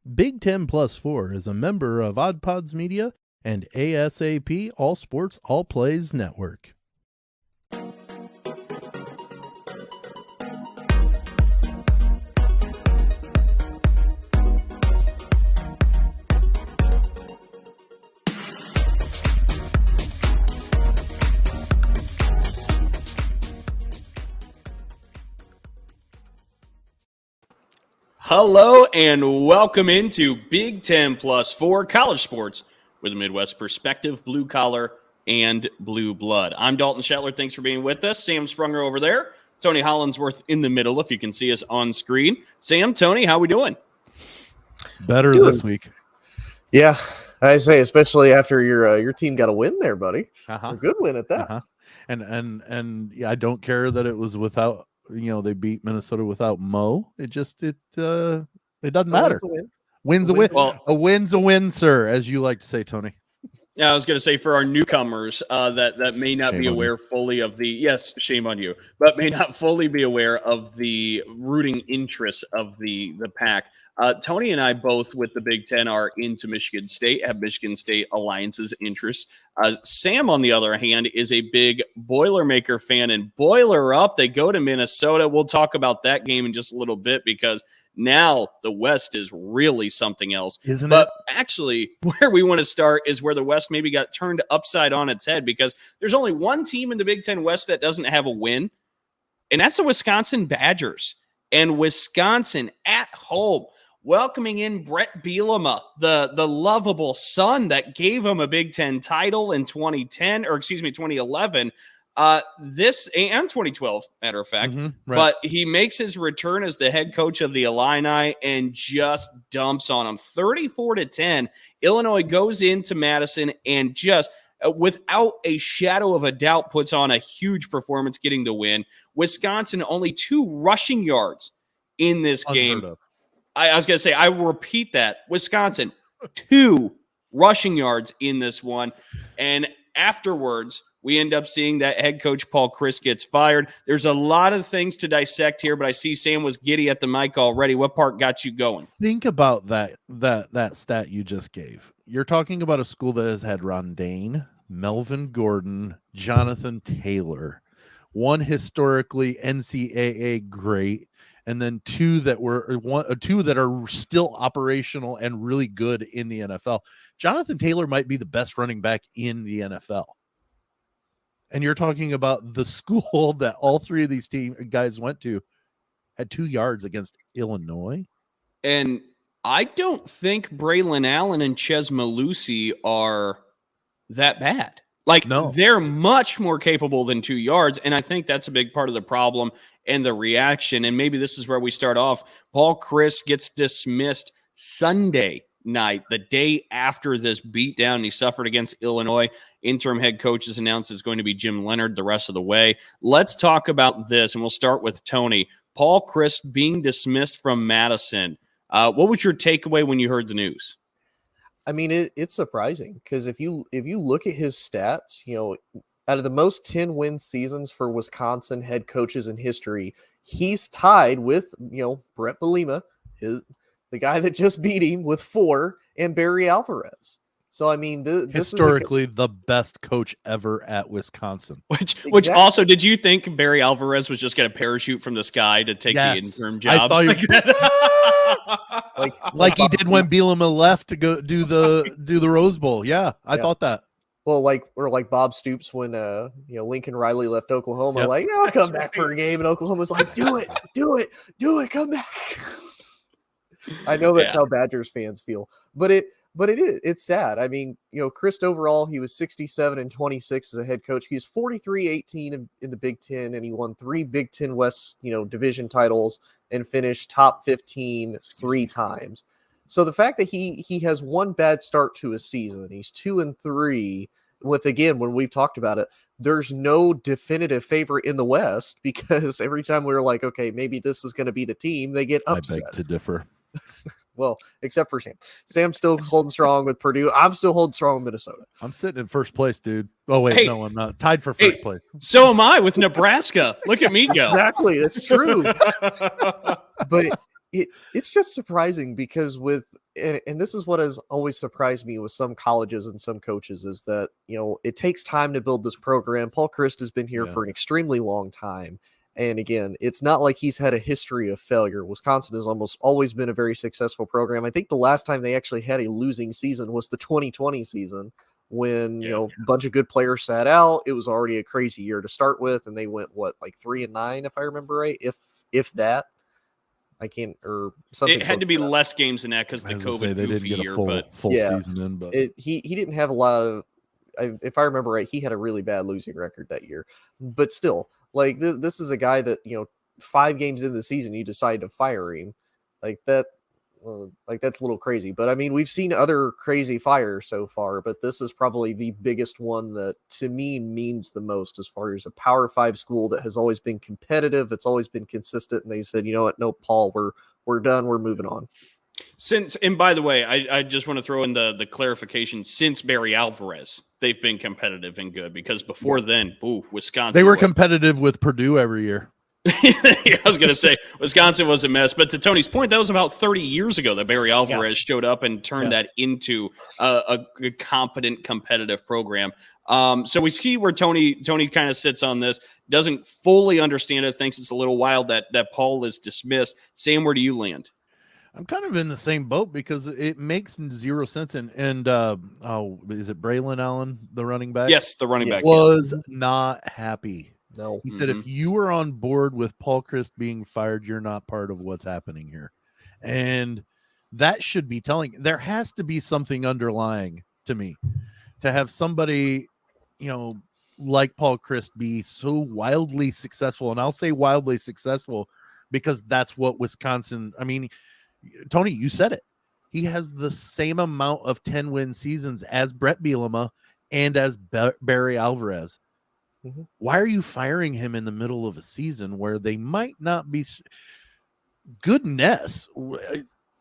Big 10 Plus 4 is a member of Odd Pods Media and ASAP All Sports All Plays Network. Hello and welcome into Big 10 Plus 4 college sports with a Midwest perspective, blue collar and blue blood. I'm Dalton Shetler. Thanks for being with us. Sam Sprunger over there. Tony Hollinsworth in the middle, if you can see us on screen. Sam, Tony, how we doing? Better this week. Yeah, I say, especially after your team got a win there, buddy. A good win at that. And yeah, I don't care that it was without. They beat Minnesota without Mo. It doesn't matter. Win's a win. Well, a win's a win, sir, as you like to say, Tony. Yeah, I was going to say for our newcomers that may not Shame be aware fully of the, yes, shame on you, but may not fully be aware of the rooting interests of the pack. Tony and I both with the Big Ten are into Michigan State, have Michigan State Alliance's interests. Sam, on the other hand, is a big Boilermaker fan, and Boiler up. They go to Minnesota. We'll talk about that game in just a little bit because now the West is really something else. Isn't but it? Actually, where we want to start is where the West maybe got turned upside on its head because there's only one team in the Big Ten West that doesn't have a win, and that's the Wisconsin Badgers. And Wisconsin at home, welcoming in Brett Bielema, the lovable son that gave him a Big Ten title in 2011. This and 2012, matter of fact. Right. But he makes his return as the head coach of the Illini and just dumps on them 34-10. Illinois goes into Madison and just without a shadow of a doubt puts on a huge performance, getting the win. Wisconsin only 2 rushing yards in this game. I was going to say, I will repeat that. Wisconsin, 2 rushing yards in this one. And afterwards, we end up seeing that head coach Paul Chryst gets fired. There's a lot of things to dissect here, but I see Sam was giddy at the mic already. What part got you going? Think about that stat you just gave. You're talking about a school that has had Rondane, Melvin Gordon, Jonathan Taylor, one historically NCAA great, and then 2 that are still operational and really good in the NFL. Jonathan Taylor might be the best running back in the NFL. And you're talking about the school that all 3 of these guys went to had 2 yards against Illinois. And I don't think Braylon Allen and Ches Malusi are that bad. They're much more capable than 2 yards. And I think that's a big part of the problem and the reaction. And maybe this is where we start off. Paul Chryst gets dismissed Sunday night, the day after this beatdown he suffered against Illinois. Interim head coach is announced is going to be Jim Leonard the rest of the way. Let's talk about this, and we'll start with Tony. Paul Chryst being dismissed from Madison. What was your takeaway when you heard the news? I mean, it's surprising because if you look at his stats, out of the most 10-win seasons for Wisconsin head coaches in history, he's tied with Brett Bielema, the guy that just beat him, with 4, and Barry Alvarez. So, I mean, this historically the best coach ever at Wisconsin. Which also, did you think Barry Alvarez was just going to parachute from the sky to take the interim job? I thought like he did when Bielema left to go do the Rose Bowl. Yeah, I thought that. Well, like Bob Stoops when Lincoln Riley left Oklahoma. Yep. I'll come back for a game, and Oklahoma's like, do it, come back. I know that's how Badgers fans feel, but it's sad. I mean, Chryst overall, he was 67-26 as a head coach. He's 43-18 in the Big Ten, and he won 3 Big Ten West, division titles and finished top 15 3 times. So the fact that he has one bad start to a season, he's 2-3 with, again, when we've talked about it, there's no definitive favorite in the West because every time we were like, okay, maybe this is going to be the team, they get upset. I beg to differ. Well, except for Sam. Sam's still holding strong with Purdue. I'm still holding strong with Minnesota. I'm sitting in first place, dude. Oh, wait, no, I'm not. Tied for first place. So am I with Nebraska. Look at me go. Exactly. It's true. But it's just surprising because with and this is what has always surprised me with some colleges and some coaches is that, it takes time to build this program. Paul Chryst has been here for an extremely long time. And again, it's not like he's had a history of failure. Wisconsin has almost always been a very successful program. I think the last time they actually had a losing season was the 2020 season when, a bunch of good players sat out. It was already a crazy year to start with. And they went, 3-9, if I remember right, if that. I can't, or something. It had to be less games than that because the COVID they goofy didn't get year. a full season in, but he didn't have a lot of. If I remember right, he had a really bad losing record that year. But still, this is a guy that 5 games into the season you decide to fire him, like that. That's a little crazy. But I mean, we've seen other crazy fires so far, but this is probably the biggest one that to me means the most as far as a Power 5 school that has always been competitive. It's always been consistent. And they said, you know what? No, Paul, we're done. We're moving on. And by the way, I just want to throw in the clarification. Since Barry Alvarez, they've been competitive and good because before then, Wisconsin. They were competitive with Purdue every year. I was going to say Wisconsin was a mess, but to Tony's point, that was about 30 years ago that Barry Alvarez showed up and turned that into a competent, competitive program. So we see where Tony kind of sits on this, doesn't fully understand it, thinks it's a little wild that Paul is dismissed. Sam, where do you land? I'm kind of in the same boat because it makes zero sense. And is it Braylon Allen, the running back? Yes, the running back was not happy. No, he said, if you were on board with Paul Chryst being fired, you're not part of what's happening here. And that should be telling. There has to be something underlying to me to have somebody, like Paul Chryst be so wildly successful. And I'll say wildly successful because that's what Wisconsin, I mean, Tony, you said it. He has the same amount of 10-win seasons as Brett Bielema and as Barry Alvarez. Mm-hmm. Why are you firing him in the middle of a season where they might not be? Goodness,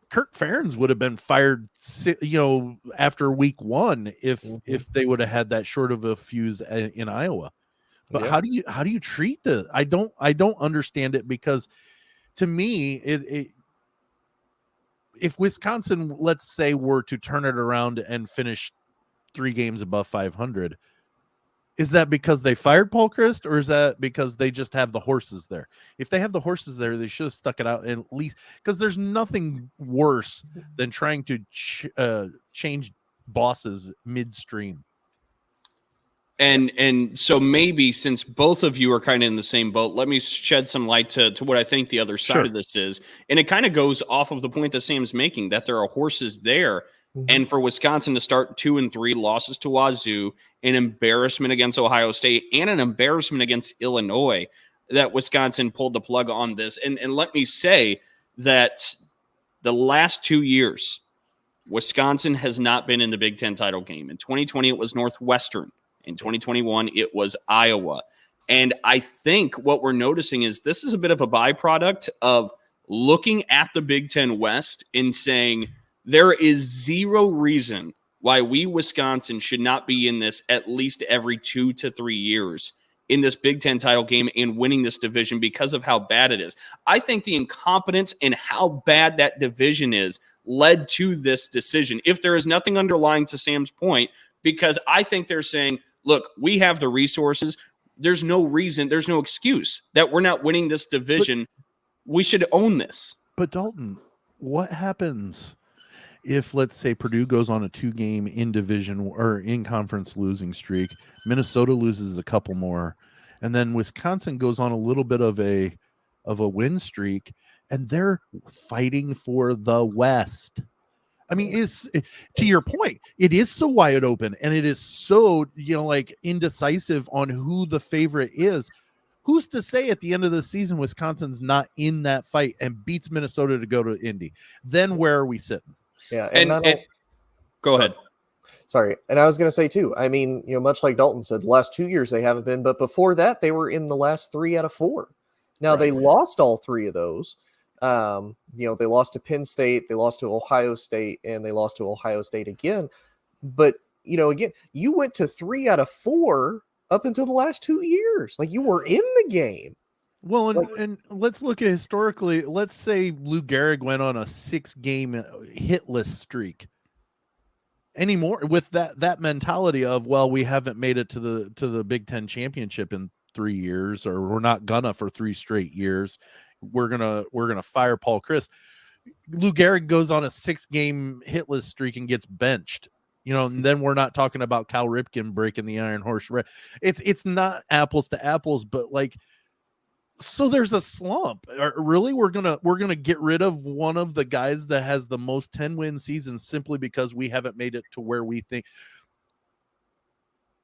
Kirk Ferentz would have been fired, after week 1 if they would have had that short of a fuse in Iowa. But how do you treat this? I don't understand it because to me, if Wisconsin, let's say, were to turn it around and finish 3 games above 500. Is that because they fired Paul Chryst, or is that because they just have the horses there? If they have the horses there, they should have stuck it out at least, because there's nothing worse than trying to change bosses midstream. And so maybe since both of you are kind of in the same boat, let me shed some light to what I think the other side of this is. And it kind of goes off of the point that Sam's making, that there are horses there. And for Wisconsin to start 2-3 losses to Wazoo, an embarrassment against Ohio State, and an embarrassment against Illinois, that Wisconsin pulled the plug on this. And let me say that the last 2 years, Wisconsin has not been in the Big Ten title game. In 2020, it was Northwestern. In 2021, it was Iowa. And I think what we're noticing is this is a bit of a byproduct of looking at the Big Ten West and saying, there is zero reason why we, Wisconsin, should not be in this at least every 2 to 3 years in this Big Ten title game and winning this division because of how bad it is. I think the incompetence and how bad that division is led to this decision. If there is nothing underlying to Sam's point, because I think they're saying, look, we have the resources. There's no reason, there's no excuse that we're not winning this division. We should own this. But Dalton, what happens if, let's say, Purdue goes on a 2-game in division or in conference losing streak, Minnesota loses a couple more, and then Wisconsin goes on a little bit of a win streak, and they're fighting for the West? I mean, to your point, it is so wide open, and it is so, indecisive on who the favorite is. Who's to say at the end of the season Wisconsin's not in that fight and beats Minnesota to go to Indy? Then where are we sitting? Yeah, and go ahead. Sorry, and I was going to say too. I mean, much like Dalton said, the last 2 years they haven't been, but before that they were in the last 3 out of 4. Now they lost all 3 of those. They lost to Penn State, they lost to Ohio State, and they lost to Ohio State again. But again, you went to 3 out of 4 up until the last 2 years. Like, you were in the game. Well, and let's look at historically. Let's say Lou Gehrig went on a 6-game hitless streak. Anymore with that mentality of, well, we haven't made it to the Big Ten championship in 3 years, or we're not gonna for 3 straight years. We're gonna fire Paul Chryst. Lou Gehrig goes on a 6-game hitless streak and gets benched. And then we're not talking about Cal Ripken breaking the Iron Horse. It's not apples to apples, but like. So there's a slump. Really, we're gonna get rid of one of the guys that has the most 10-win seasons simply because we haven't made it to where we think.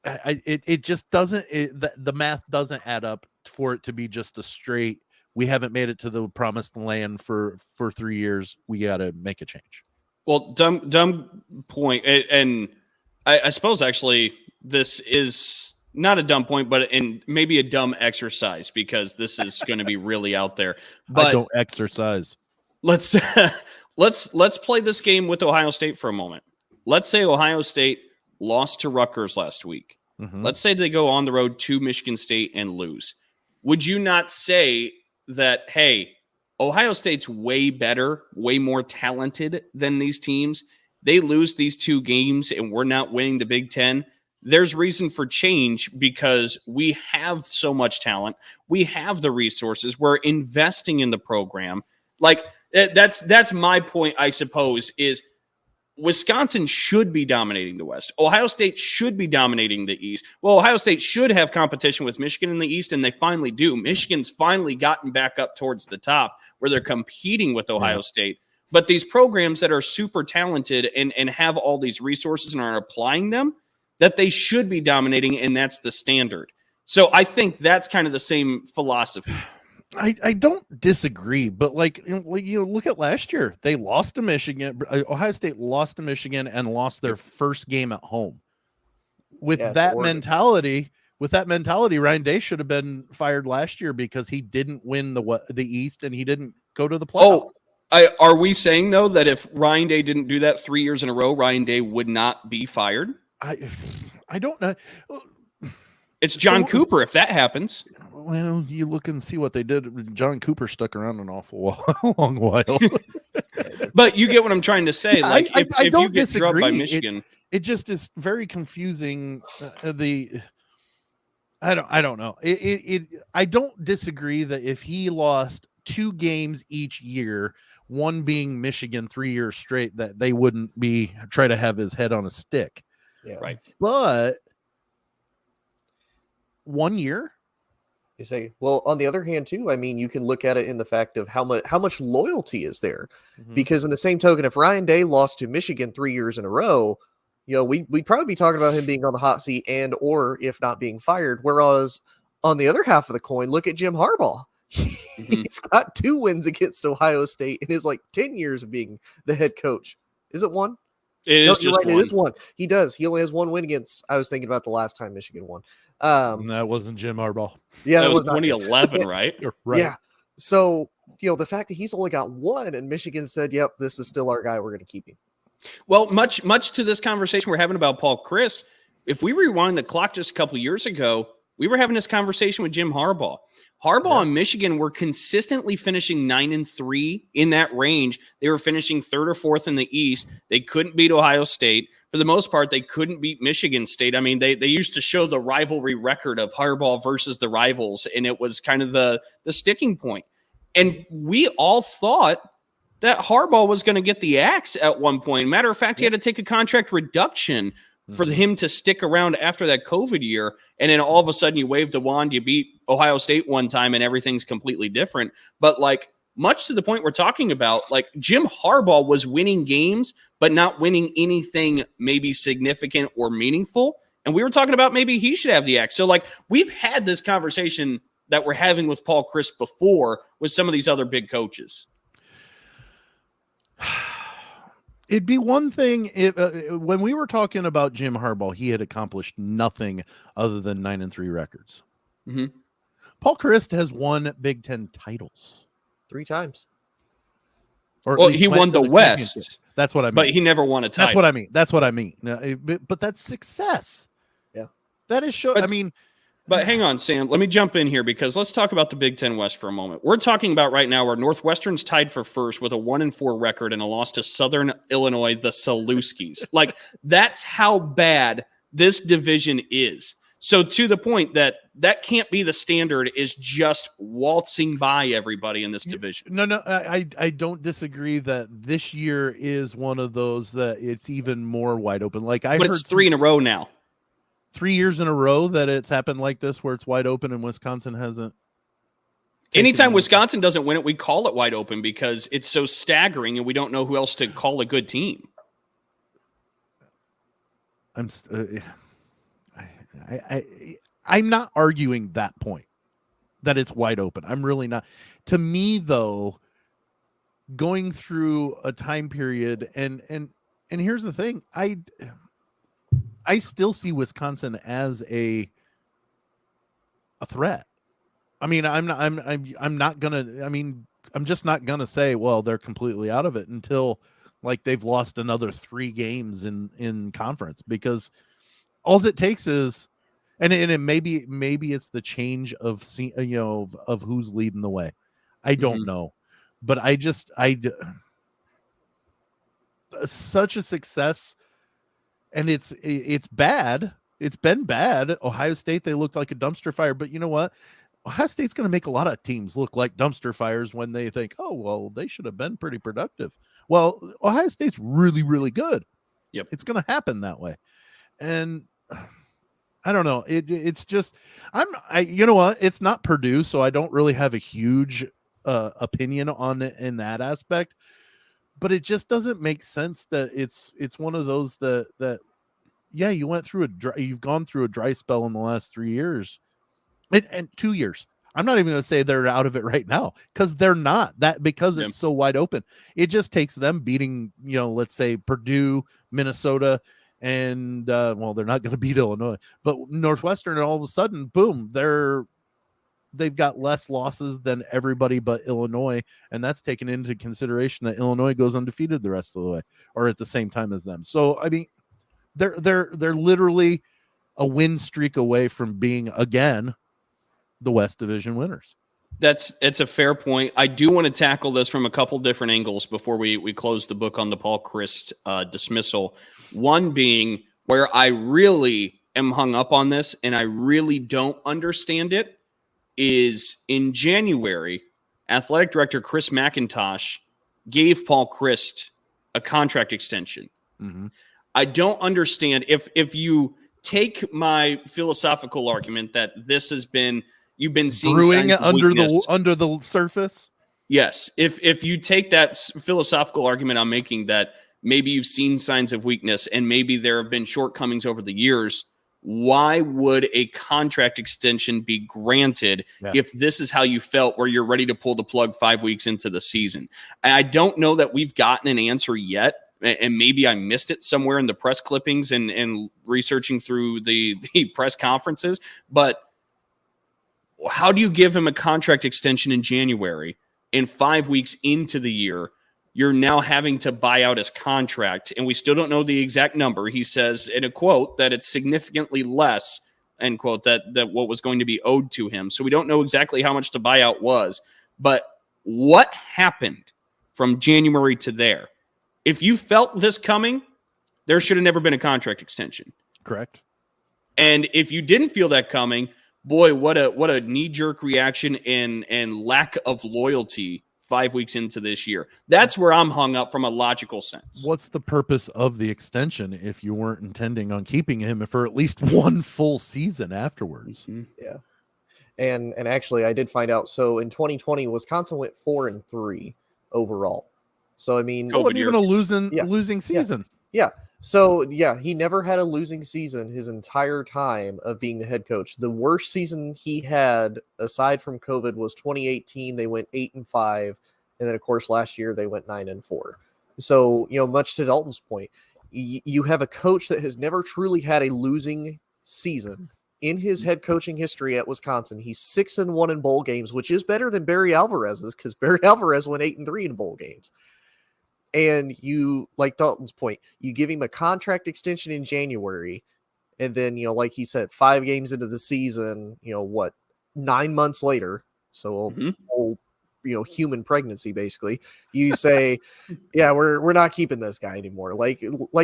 It just doesn't. The math doesn't add up for it to be just a straight. We haven't made it to the promised land for 3 years. We got to make a change. Well, dumb point, and I suppose actually this is. Not a dumb point, but maybe a dumb exercise, because this is going to be really out there. But I don't exercise. Let's play this game with Ohio State for a moment. Let's say Ohio State lost to Rutgers last week. Mm-hmm. Let's say they go on the road to Michigan State and lose. Would you not say that, hey, Ohio State's way better, way more talented than these teams? They lose these 2 games and we're not winning the Big Ten. There's reason for change because we have so much talent. We have the resources. We're investing in the program. Like that's my point, I suppose, is Wisconsin should be dominating the West. Ohio State should be dominating the East. Well, Ohio State should have competition with Michigan in the East, and they finally do. Michigan's finally gotten back up towards the top where they're competing with Ohio State. But these programs that are super talented and have all these resources and are applying them, that they should be dominating, and that's the standard. So I think that's kind of the same philosophy. I don't disagree, but look at last year. They lost to Michigan. Ohio State lost to Michigan and lost their first game at home. With that mentality, Ryan Day should have been fired last year because he didn't win the East and he didn't go to the playoff. Are we saying though that if Ryan Day didn't do that 3 years in a row, Ryan Day would not be fired? I don't know. It's John Cooper if that happens. Well, you look and see what they did. John Cooper stuck around an awful long while. But you get what I'm trying to say. Yeah, like if I don't you get disagree. drubbed by Michigan, it just is very confusing. I don't know. I don't disagree that if he lost 2 games each year, one being Michigan 3 years straight, that they wouldn't try to have his head on a stick. Yeah. Right. But 1 year? You say, well, on the other hand, too, I mean, you can look at it in the fact of how much loyalty is there. Mm-hmm. Because in the same token, if Ryan Day lost to Michigan 3 years in a row, we'd probably be talking about him being on the hot seat or if not being fired. Whereas on the other half of the coin, look at Jim Harbaugh. Mm-hmm. He's got 2 wins against Ohio State in his 10 years of being the head coach. Is it 1? It is just right, one. It is 1. He does. He only has 1 win against. I was thinking about the last time Michigan won. That wasn't Jim Harbaugh. Yeah, that was 2011, right? Right. Yeah. So the fact that he's only got 1 and Michigan said, "Yep, this is still our guy. We're going to keep him." Well, much to this conversation we're having about Paul Chryst, if we rewind the clock just a couple years ago, we were having this conversation with Jim Harbaugh. Harbaugh and Michigan were consistently finishing 9-3 in that range. They were finishing 3rd or 4th in the East. They couldn't beat Ohio State. For the most part, they couldn't beat Michigan State. I mean, they used to show the rivalry record of Harbaugh versus the rivals, and it was kind of the sticking point. And we all thought that Harbaugh was going to get the axe at one point. Matter of fact, he had to take a contract reduction for him to stick around after that COVID year. And then all of a sudden you wave the wand, you beat Ohio State one time and everything's completely different. But much to the point we're talking about, Jim Harbaugh was winning games, but not winning anything maybe significant or meaningful. And we were talking about maybe he should have the axe. So we've had this conversation that we're having with Paul Chryst before with some of these other big coaches. It'd be one thing if when we were talking about Jim Harbaugh, he had accomplished nothing other than 9-3 records. Mm-hmm. Paul Chryst has won Big Ten titles 3 times. Well, he won the West. That's what I mean. But he never won a title. That's what I mean. But that's success. Yeah. That is I mean, But hang on, Sam. Let me jump in here because let's talk about the Big Ten West for a moment. We're talking about right now where Northwestern's tied for first with a 1-4 record and a loss to Southern Illinois, the Salukis. Like, that's how bad this division is. So to the point that can't be the standard, is just waltzing by everybody in this division. No, I don't disagree that this year is one of those that it's even more wide open. Like I but heard it's 3 in a row now. 3 years in a row that it's happened like this, where it's wide open and Wisconsin hasn't. Anytime Wisconsin doesn't win it, we call it wide open because it's so staggering and we don't know who else to call a good team. I'm not arguing that point, that it's wide open. I'm really not. To me, though, going through a time period, and here's the thing, I still see Wisconsin as a threat. I mean, I'm just not gonna say, well, they're completely out of it until like they've lost another 3 games in conference, because all it takes is, and it maybe it's the change of of who's leading the way. I don't know, but such a success, and it's bad. It's been bad. Ohio State, they looked like a dumpster fire, but you know what? Ohio State's going to make a lot of teams look like dumpster fires when they think, oh, well, they should have been pretty productive. Well, Ohio State's really, really good. Yep. It's going to happen that way. And I don't know. It's just, you know what? It's not Purdue, so I don't really have a huge opinion on it in that aspect, but it just doesn't make sense that it's one of those that yeah, you've gone through a dry spell in the last 3 years. And 2 years. I'm not even going to say they're out of it right now, because they're not, because it's so wide open. It just takes them beating, let's say Purdue, Minnesota, and well, they're not going to beat Illinois, but Northwestern, and all of a sudden, boom, they've got less losses than everybody but Illinois, and that's taken into consideration that Illinois goes undefeated the rest of the way, or at the same time as them. So I mean, they're literally a win streak away from being again the West Division winners. It's a fair point. I do want to tackle this from a couple different angles before we close the book on the Paul Chryst dismissal. One being where I really am hung up on this and I really don't understand it is in January, athletic director Chris McIntosh gave Paul Chryst a contract extension. Mm-hmm. I don't understand if you take my philosophical argument that this has been, you've been seeing brewing under the surface. Yes. If you take that philosophical argument I'm making, that maybe you've seen signs of weakness and maybe there have been shortcomings over the years, why would a contract extension be granted if this is how you felt, where you're ready to pull the plug 5 weeks into the season? I don't know that we've gotten an answer yet. And maybe I missed it somewhere in the press clippings and researching through the press conferences. But how do you give him a contract extension in January, and 5 weeks into the year, you're now having to buy out his contract? And we still don't know the exact number. He says in a quote that it's significantly less, end quote, that what was going to be owed to him. So we don't know exactly how much the buyout was. But what happened from January to there? If you felt this coming, there should have never been a contract extension. Correct. And if you didn't feel that coming, boy, what a knee-jerk reaction and lack of loyalty 5 weeks into this year. That's where I'm hung up from a logical sense. What's the purpose of the extension if you weren't intending on keeping him for at least one full season afterwards? Mm-hmm. Yeah. And actually, I did find out. So in 2020, Wisconsin went 4-3 overall. So I mean, even a losing season. Yeah. So yeah, he never had a losing season his entire time of being the head coach. The worst season he had, aside from COVID, was 2018. They went 8-5, and then of course last year they went 9-4. So much to Dalton's point, you have a coach that has never truly had a losing season in his head coaching history at Wisconsin. He's 6-1 in bowl games, which is better than Barry Alvarez's, because Barry Alvarez went 8-3 in bowl games. And you, like Dalton's point, you give him a contract extension in January, And then, like he said, 5 games into the season, 9 months later, so a whole, human pregnancy, basically, you say, yeah, we're not keeping this guy anymore. Like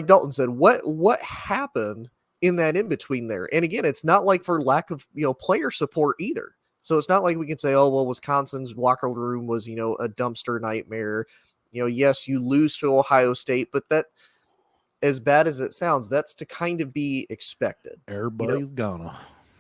Dalton said, what happened in that in between there? And again, it's not like for lack of, player support either. So it's not like we can say, oh, well, Wisconsin's locker room was, a dumpster nightmare. Yes, you lose to Ohio State, but that, as bad as it sounds, that's to kind of be expected. Everybody's gonna.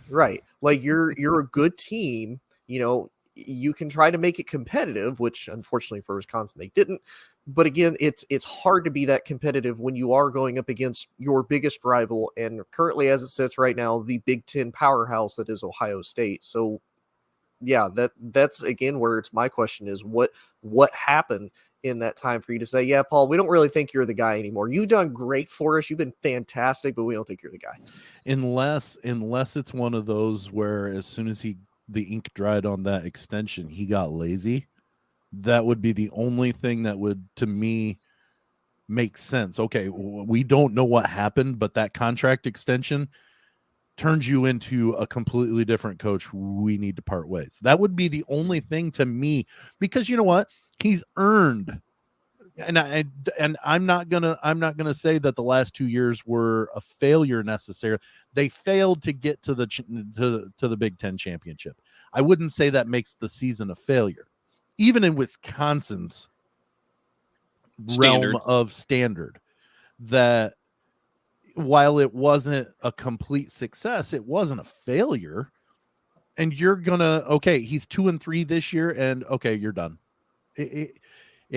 Right. Like you're a good team, you can try to make it competitive, which unfortunately for Wisconsin, they didn't. But again, it's hard to be that competitive when you are going up against your biggest rival. And currently, as it sits right now, the Big Ten powerhouse that is Ohio State. So yeah, that's again where it's my question is what happened in that time for you to say, yeah, Paul, we don't really think you're the guy anymore. You've done great for us. You've been fantastic, but we don't think you're the guy. Unless it's one of those where as soon as the ink dried on that extension, he got lazy. That would be the only thing that would, to me, make sense. Okay, we don't know what happened, but that contract extension turns you into a completely different coach. We need to part ways. That would be the only thing to me, because you know what? He's earned, and I'm not gonna say that the last 2 years were a failure necessarily. They failed to get to the Big Ten championship. I wouldn't say that makes the season a failure, even in Wisconsin's realm of standard. That while it wasn't a complete success, it wasn't a failure. And you're gonna he's 2-3 this year, and you're done. It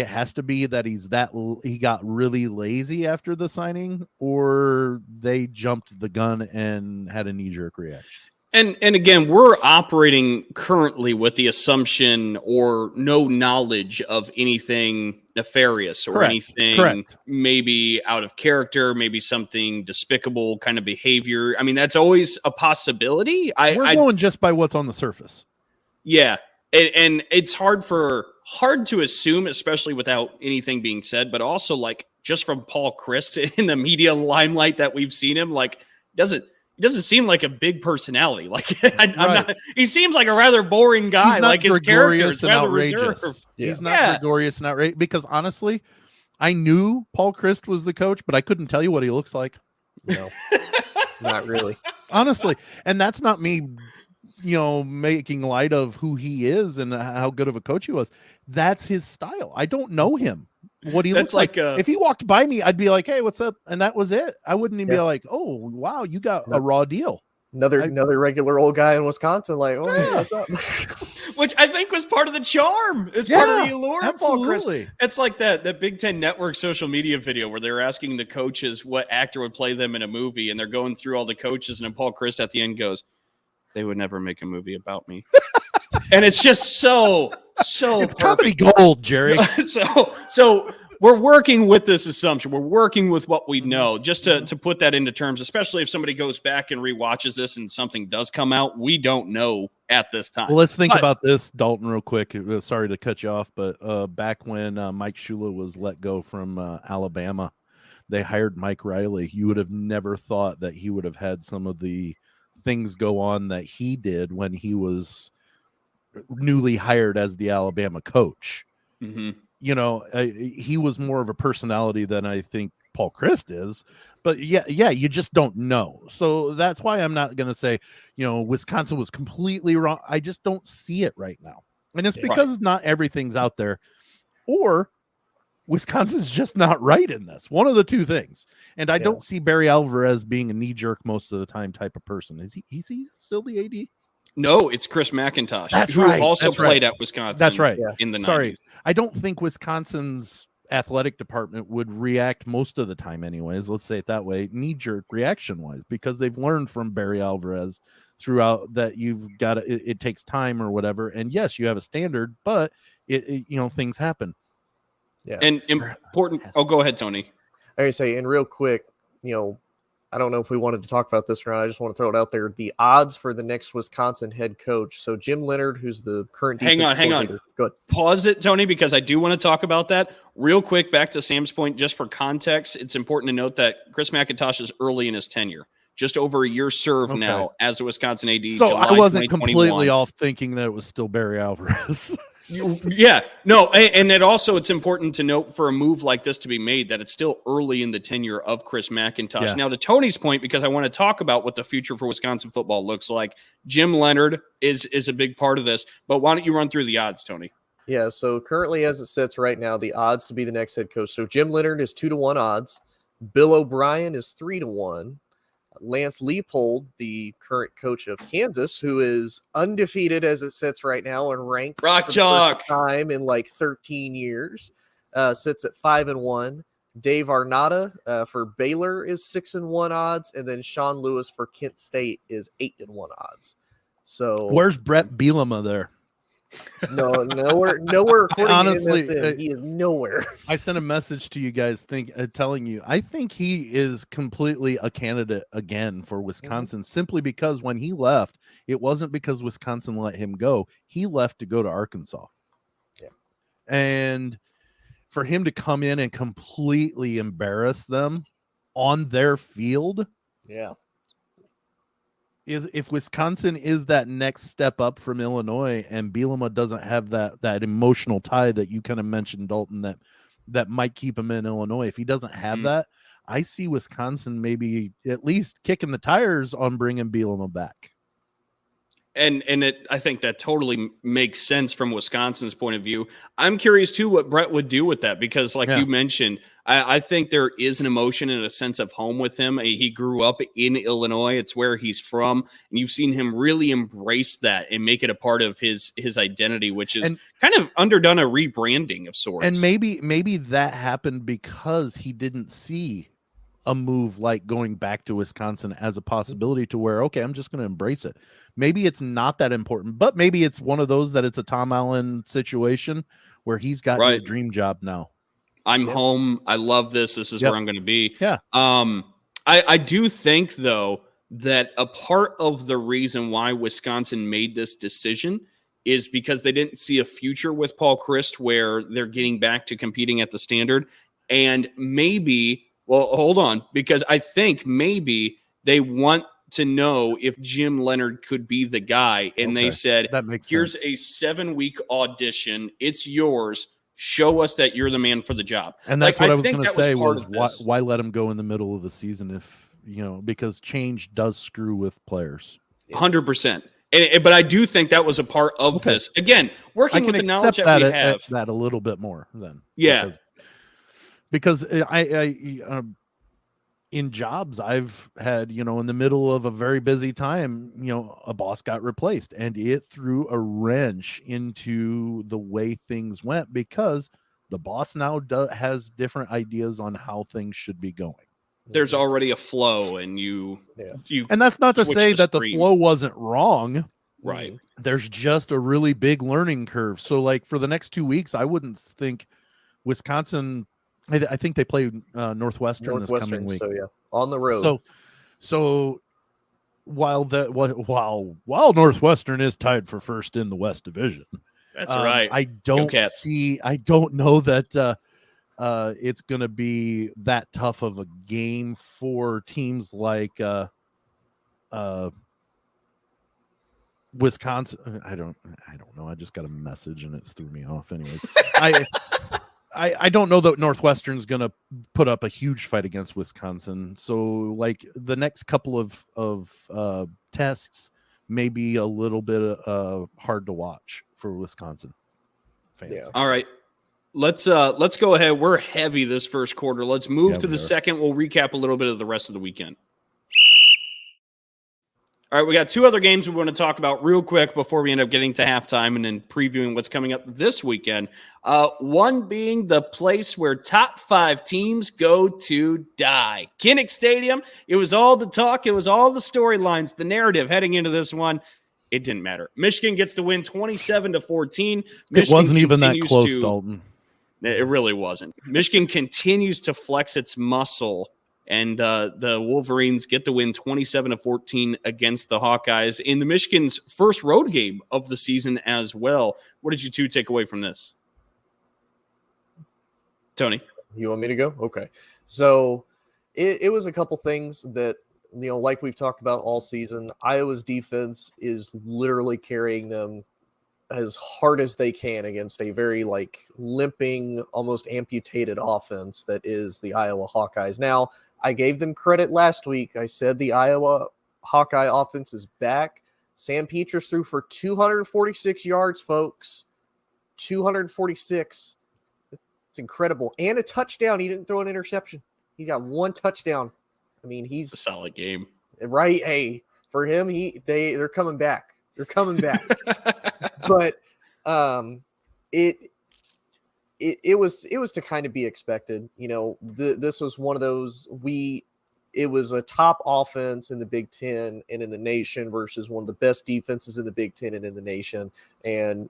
has to be that he got really lazy after the signing, or they jumped the gun and had a knee-jerk reaction. And again, we're operating currently with the assumption or no knowledge of anything nefarious or anything maybe out of character, maybe something despicable kind of behavior. I mean, that's always a possibility. We're going just by what's on the surface. Yeah. And it's hard to assume, especially without anything being said, but also like just from Paul Chryst in the media limelight that we've seen him, like he doesn't seem like a big personality. Like he seems like a rather boring guy. Like his character is rather reserved. Yeah. He's not gregarious and outrageous, because honestly, I knew Paul Chryst was the coach, but I couldn't tell you what he looks like. No, not really. Honestly. And that's not me, making light of who he is and how good of a coach he was. That's his style. I don't know him. What he looks like. If he walked by me, I'd be like, hey, what's up? And that was it. I wouldn't even be like, oh, wow, you got a raw deal. Another regular old guy in Wisconsin, like, oh, hey, what's up? Which I think was part of the charm. It's part of the allure of Paul Chryst. It's like that Big Ten Network social media video where they're asking the coaches what actor would play them in a movie, and they're going through all the coaches, and then Paul Chryst at the end goes, they would never make a movie about me. And it's just so it's perfect. Comedy gold, Jerry. So we're working with this assumption. We're working with what we know, just to put that into terms, especially if somebody goes back and rewatches this and something does come out. We don't know at this time. Well, let's think about this, Dalton, real quick. Sorry to cut you off, but back when Mike Shula was let go from Alabama, they hired Mike Riley. You would have never thought that he would have had some of the things go on that he did when he was newly hired as the Alabama coach. Mm-hmm. He was more of a personality than I think Paul Chryst is, but yeah, you just don't know. So that's why I'm not going to say, Wisconsin was completely wrong. I just don't see it right now. And it's because not everything's out there, or Wisconsin's just not right in this. One of the two things. And I don't see Barry Alvarez being a knee-jerk most of the time type of person. Is he still the AD? No, it's Chris McIntosh. That's who right. also played at Wisconsin. That's right. In the 90s. Sorry. I don't think Wisconsin's athletic department would react most of the time anyways. Let's say it that way, knee-jerk reaction-wise, because they've learned from Barry Alvarez throughout that you've got it takes time or whatever. And yes, you have a standard, but it things happen. Yeah. And important. Oh, go ahead, Tony. I say, and real quick, I don't know if we wanted to talk about this or not. I just want to throw it out there. The odds for the next Wisconsin head coach. So Jim Leonard, who's the current hang on. Good. Pause it, Tony, because I do want to talk about that real quick. Back to Sam's point, just for context, it's important to note that Chris McIntosh is early in his tenure. just over a year served Okay. now as the Wisconsin AD. So July I wasn't 2021. completely off thinking that it was still Barry Alvarez. Yeah, no, and it also, it's important to note for a move like this to be made that it's still early in the tenure of Chris McIntosh. Yeah. Now, to Tony's point, because I want to talk about what the future for Wisconsin football looks like, Jim Leonard is a big part of this, but why don't you run through the odds, Tony? Yeah, so currently as it sits right now, the odds to be the next head coach. So Jim Leonard is 2-1 odds. Bill O'Brien is 3-1. Lance Leipold, the current coach of Kansas, who is undefeated as it sits right now and ranked Rock for the Chalk. first time in like 13 years, sits at 5-1. Dave Arnada for Baylor is 6-1 odds, and then Sean Lewis for Kent State is 8-1 odds. So Where's Brett Bielema there? nowhere. According Honestly, to MSN, he is nowhere. I sent a message to you guys telling you I think he is completely a candidate again for Wisconsin, simply because when he left, it wasn't because Wisconsin let him go. He left to go to Arkansas. Yeah. And for him to come in and completely embarrass them on their field. Yeah. If Wisconsin is that next step up from Illinois and Bielema doesn't have that emotional tie that you kind of mentioned, Dalton, that might keep him in Illinois. If he doesn't have that, I see Wisconsin maybe at least kicking the tires on bringing Bielema back. And I think that totally makes sense from Wisconsin's point of view. I'm curious, too, what Brett would do with that, because like you mentioned, I think there is an emotion and a sense of home with him. He grew up in Illinois. It's where he's from. And you've seen him really embrace that and make it a part of his identity, which is kind of underdone a rebranding of sorts. And maybe that happened because he didn't see a move like going back to Wisconsin as a possibility to where, okay, I'm just going to embrace it. Maybe it's not that important, but maybe it's one of those that it's a Tom Allen situation where he's got his dream job now. I'm home. I love this. This is where I'm going to be. Yeah. I do think, though, that a part of the reason why Wisconsin made this decision is because they didn't see a future with Paul Chryst where they're getting back to competing at the standard. And maybe, well, hold on, because I think maybe they want to know if Jim Leonard could be the guy. And they said, that makes here's sense. a 7-week audition. It's yours. Show us that you're the man for the job. And that's what I was going to say was why why let him go in the middle of the season if, because change does screw with players. 100%. But I do think that was a part of this. Again, working with the knowledge that we have. That a little bit more then. Yeah. Because I in jobs I've had, in the middle of a very busy time, a boss got replaced and it threw a wrench into the way things went because the boss now has different ideas on how things should be going. There's already a flow and you and that's not to say that the flow wasn't wrong. Right. There's just a really big learning curve. So like for the next 2 weeks, I wouldn't think Wisconsin, I think they play Northwestern this coming week. So yeah, on the road. So while Northwestern is tied for first in the West Division, that's right. I don't know that it's going to be that tough of a game for teams like Wisconsin. I don't know. I just got a message and it threw me off. Anyways, I don't know that Northwestern's going to put up a huge fight against Wisconsin. So like the next couple of tests may be a little bit hard to watch for Wisconsin fans. Yeah. All right. Let's go ahead. We're heavy this first quarter. Let's move to the second. We'll recap a little bit of the rest of the weekend. All right, we got 2 other games we want to talk about real quick before we end up getting to halftime and then previewing what's coming up this weekend. One being the place where top 5 teams go to die. Kinnick Stadium. It was all the talk. It was all the storylines, the narrative heading into this one. It didn't matter. Michigan gets to win 27-14. It wasn't even that close, Dalton. It really wasn't. Michigan continues to flex its muscle, and the Wolverines get the win 27-14 against the Hawkeyes in the Michigan's first road game of the season as well. What did you 2 take away from this? Tony? You want me to go? Okay. So it was a couple things that like we've talked about all season, Iowa's defense is literally carrying them as hard as they can against a very limping, almost amputated offense that is the Iowa Hawkeyes. Now, I gave them credit last week. I said the Iowa Hawkeye offense is back. Sam Petras threw for 246 yards, folks. 246. It's incredible. And a touchdown. He didn't throw an interception. He got one touchdown. I mean, he's a solid game. Right. Hey, for him, they're coming back. They're coming back. But it was to kind of be expected. This was one of those it was a top offense in the Big Ten and in the nation versus one of the best defenses in the Big Ten and in the nation. And,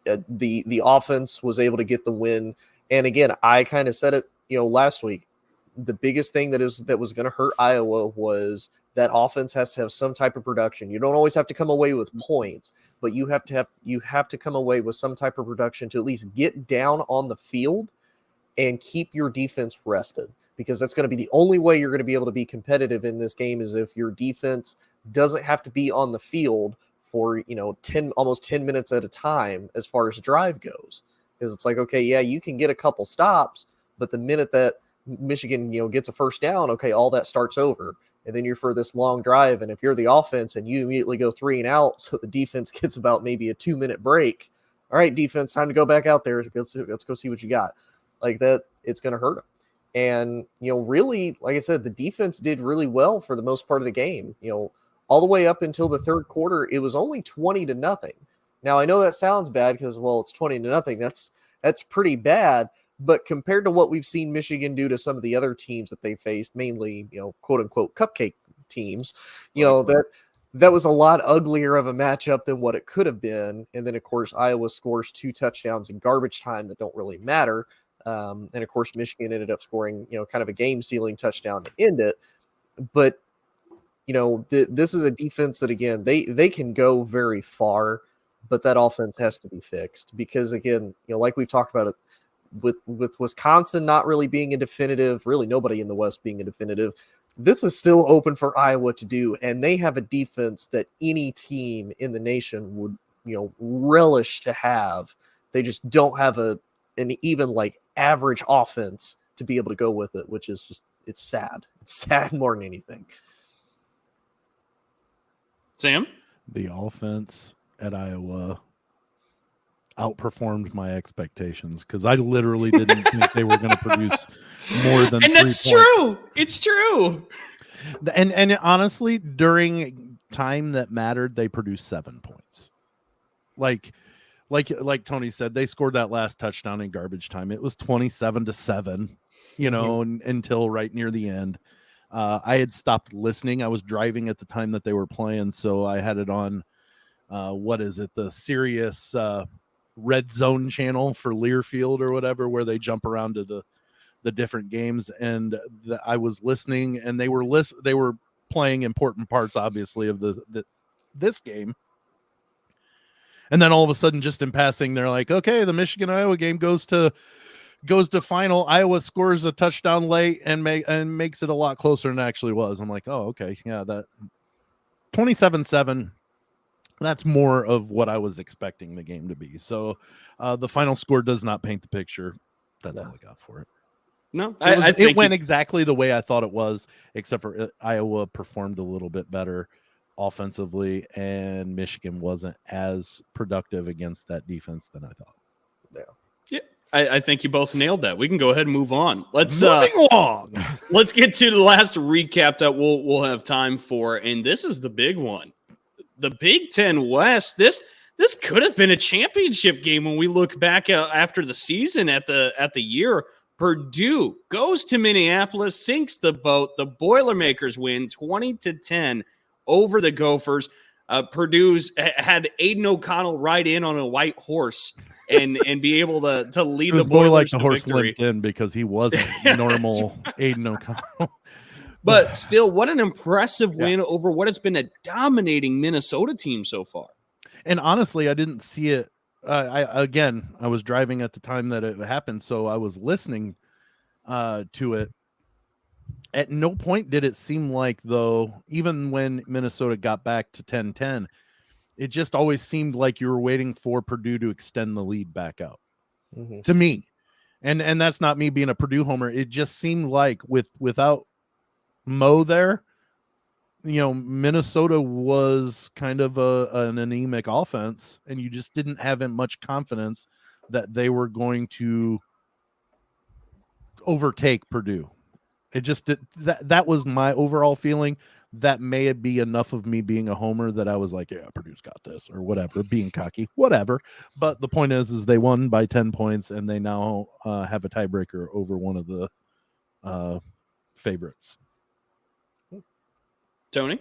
the offense was able to get the win. And again, I kind of said it, last week, the biggest thing that was going to hurt Iowa was that offense has to have some type of production. You don't always have to come away with points, but you have to come away with some type of production to at least get down on the field and keep your defense rested, because that's going to be the only way you're going to be able to be competitive in this game, is if your defense doesn't have to be on the field for, almost 10 minutes at a time as far as drive goes. Because it's like, okay, yeah, you can get a couple stops, but the minute that Michigan, gets a first down, okay, all that starts over. And then you're for this long drive. And if you're the offense and you immediately go 3 and out, so the defense gets about maybe a 2-minute break. All right, defense, time to go back out there. Let's go see what you got. Like that, it's going to hurt them. And, really, like I said, the defense did really well for the most part of the game. All the way up until the third quarter, it was only 20-0. Now, I know that sounds bad because, well, it's 20-0. That's pretty bad. But compared to what we've seen Michigan do to some of the other teams that they faced, mainly, quote unquote, cupcake teams, that was a lot uglier of a matchup than what it could have been. And then, of course, Iowa scores 2 touchdowns in garbage time that don't really matter. And of course, Michigan ended up scoring, kind of a game-sealing touchdown to end it. But, this is a defense that, again, they can go very far, but that offense has to be fixed because, again, like we've talked about it, with Wisconsin not really being a definitive, really nobody in the West being a definitive, this is still open for Iowa to do, and they have a defense that any team in the nation would, relish to have. They just don't have an even average offense to be able to go with it, which is just, it's sad. It's sad more than anything. Sam? The offense at Iowa outperformed my expectations because I literally didn't think they were going to produce more than 3 points. And that's true. It's true. And honestly, during time that mattered, they produced 7 points. Like Tony said, they scored that last touchdown in garbage time. It was 27-7, until right near the end. I had stopped listening. I was driving at the time that they were playing, so I had it on. The Sirius Red Zone channel for Learfield or whatever, where they jump around to the different games, and I was listening, and they were playing important parts, obviously, of this game. And then all of a sudden, just in passing, they're like, okay, the Michigan-Iowa game goes to final. Iowa scores a touchdown late and makes it a lot closer than it actually was. I'm like, oh, okay. Yeah, that 27-7, that's more of what I was expecting the game to be. So the final score does not paint the picture. That's all I got for it. No, I think it went exactly the way I thought it was, except for Iowa performed a little bit better offensively, and Michigan wasn't as productive against that defense than I thought. Yeah, I think you both nailed that. We can go ahead and move on. Let's moving along. Let's get to the last recap that we'll have time for, and this is the big one. The Big Ten West. This could have been a championship game when we look back after the season at the year. Purdue goes to Minneapolis, sinks the boat. The Boilermakers win 20-10 over the Gophers. Purdue's had Aiden O'Connell ride in on a white horse and be able to lead the Boilers more like the to horse victory. limped in because he wasn't normal Aiden O'Connell. But still, what an impressive win over what has been a dominating Minnesota team so far. And honestly, I didn't see it. I was driving at the time that it happened, so I was listening to it. At no point did it seem like, though, even when Minnesota got back to 10-10, it just always seemed like you were waiting for Purdue to extend the lead back out. Mm-hmm. To me. And that's not me being a Purdue homer. It just seemed like without Mo there, Minnesota was kind of an anemic offense, and you just didn't have much confidence that they were going to overtake Purdue. It just did, that was my overall feeling. That may be enough of me being a homer that I was like, yeah, Purdue's got this, or whatever, being cocky, whatever. But the point is they won by 10 points, and they now have a tiebreaker over one of the favorites. Tony?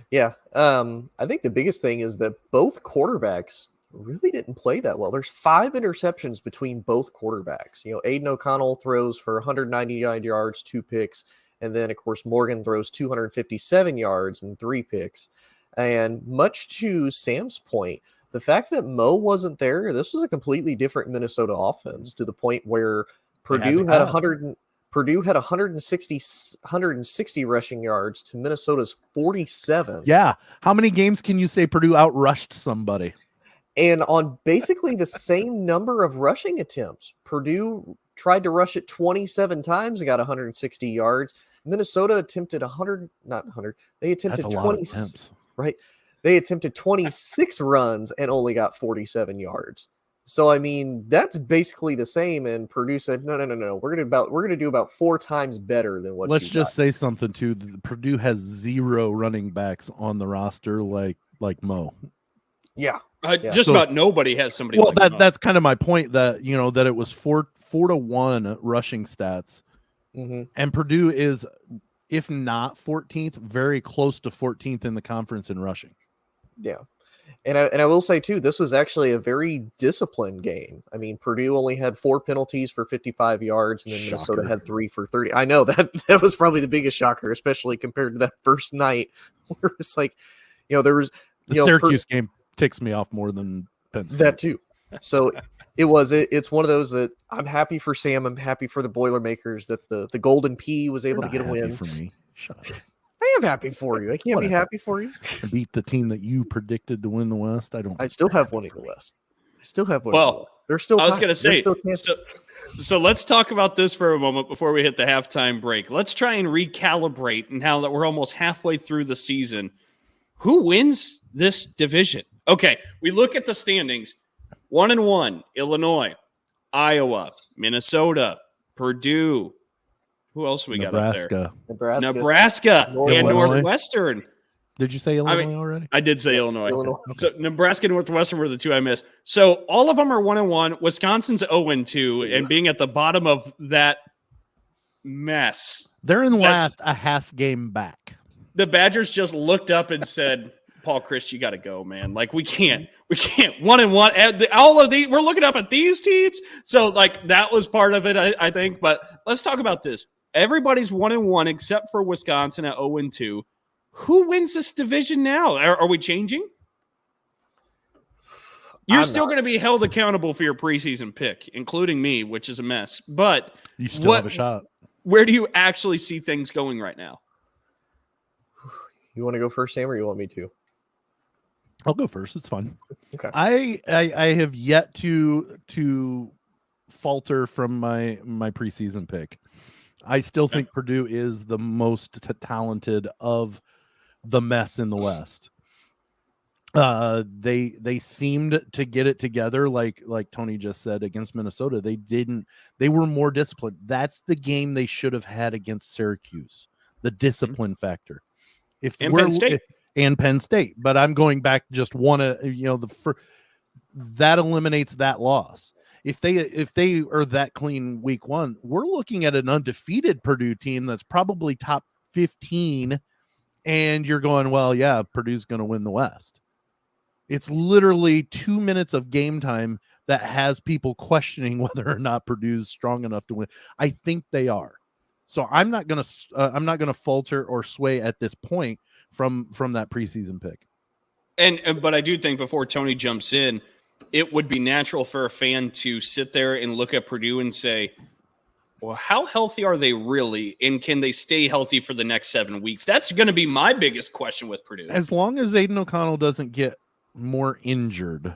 Yeah. I think the biggest thing is that both quarterbacks really didn't play that well. There's 5 interceptions between both quarterbacks. Aiden O'Connell throws for 199 yards, 2 picks. And then, of course, Morgan throws 257 yards and 3 picks. And much to Sam's point, the fact that Mo wasn't there, this was a completely different Minnesota offense, to the point where Purdue had 160 rushing yards to Minnesota's 47. Yeah. How many games can you say Purdue outrushed somebody? And on basically the same number of rushing attempts, Purdue tried to rush it 27 times and got 160 yards. Minnesota attempted 100, not 100. They attempted 20, right? They attempted 26 runs and only got 47 yards. So I mean, that's basically the same. And Purdue said, no. We're gonna do about 4 times better than what. Let's just say something too. Purdue has 0 running backs on the roster like Mo. Yeah. Just about nobody has somebody. Well, like that's kind of my point. That that it was 4-1 rushing stats, and Purdue is, if not 14th, very close to 14th in the conference in rushing. Yeah, and I will say too, this was actually a very disciplined game. I mean, Purdue only had 4 penalties for 55 yards, and then Minnesota had 3 for 30. I know that was probably the biggest shocker, especially compared to that first night, where it's like, there was the Syracuse game ticks me off more than Penn State. That too. So it's one of those that I'm happy for Sam. I'm happy for the Boilermakers that the Golden P was able to get a win. For me, shut up. I am happy for you. I can't be happy for you. Beat the team that you predicted to win the West. I still have one in the West. Well, there's still. I was going to say. So let's talk about this for a moment before we hit the halftime break. Let's try and recalibrate. And now that we're almost halfway through the season, who wins this division? Okay, we look at the standings. 1-1, Illinois, Iowa, Minnesota, Purdue. Who else we got up there? Nebraska and Northwestern. Did you say Illinois already? I did say Illinois. Okay. So Nebraska and Northwestern were the 2 I missed. So all of them are 1-1. Wisconsin's 0-2, and being at the bottom of that mess. They're in last, a half game back. The Badgers just looked up and said, Paul Chryst, you got to go, man. Like, we can't 1-1. All of these, we're looking up at these teams. So, like, that was part of it, I think. But let's talk about this. Everybody's 1-1 except for Wisconsin at 0-2. Who wins this division now? Are we changing? You're still going to be held accountable for your preseason pick, including me, which is a mess. But you still have a shot. Where do you actually see things going right now? You want to go first, Sam, or you want me to? I'll go first. It's fine. Okay. I have yet to falter from my preseason pick. I still think Purdue is the most talented of the mess in the West. They seemed to get it together, like Tony just said, against Minnesota. They were more disciplined. That's the game they should have had against Syracuse. The discipline factor. Penn State. And Penn State, but I'm going back just one. That eliminates that loss. If they are that clean week 1, we're looking at an undefeated Purdue team that's probably top 15, and you're going, well, yeah, Purdue's going to win the West. It's literally 2 minutes of game time that has people questioning whether or not Purdue's strong enough to win. I think they are. So I'm not gonna falter or sway at this point from that preseason pick. But I do think before Tony jumps in, it would be natural for a fan to sit there and look at Purdue and say, Well, how healthy are they really, and can they stay healthy for the next 7 weeks? That's going to be my biggest question with Purdue. As long as Aiden O'Connell doesn't get more injured,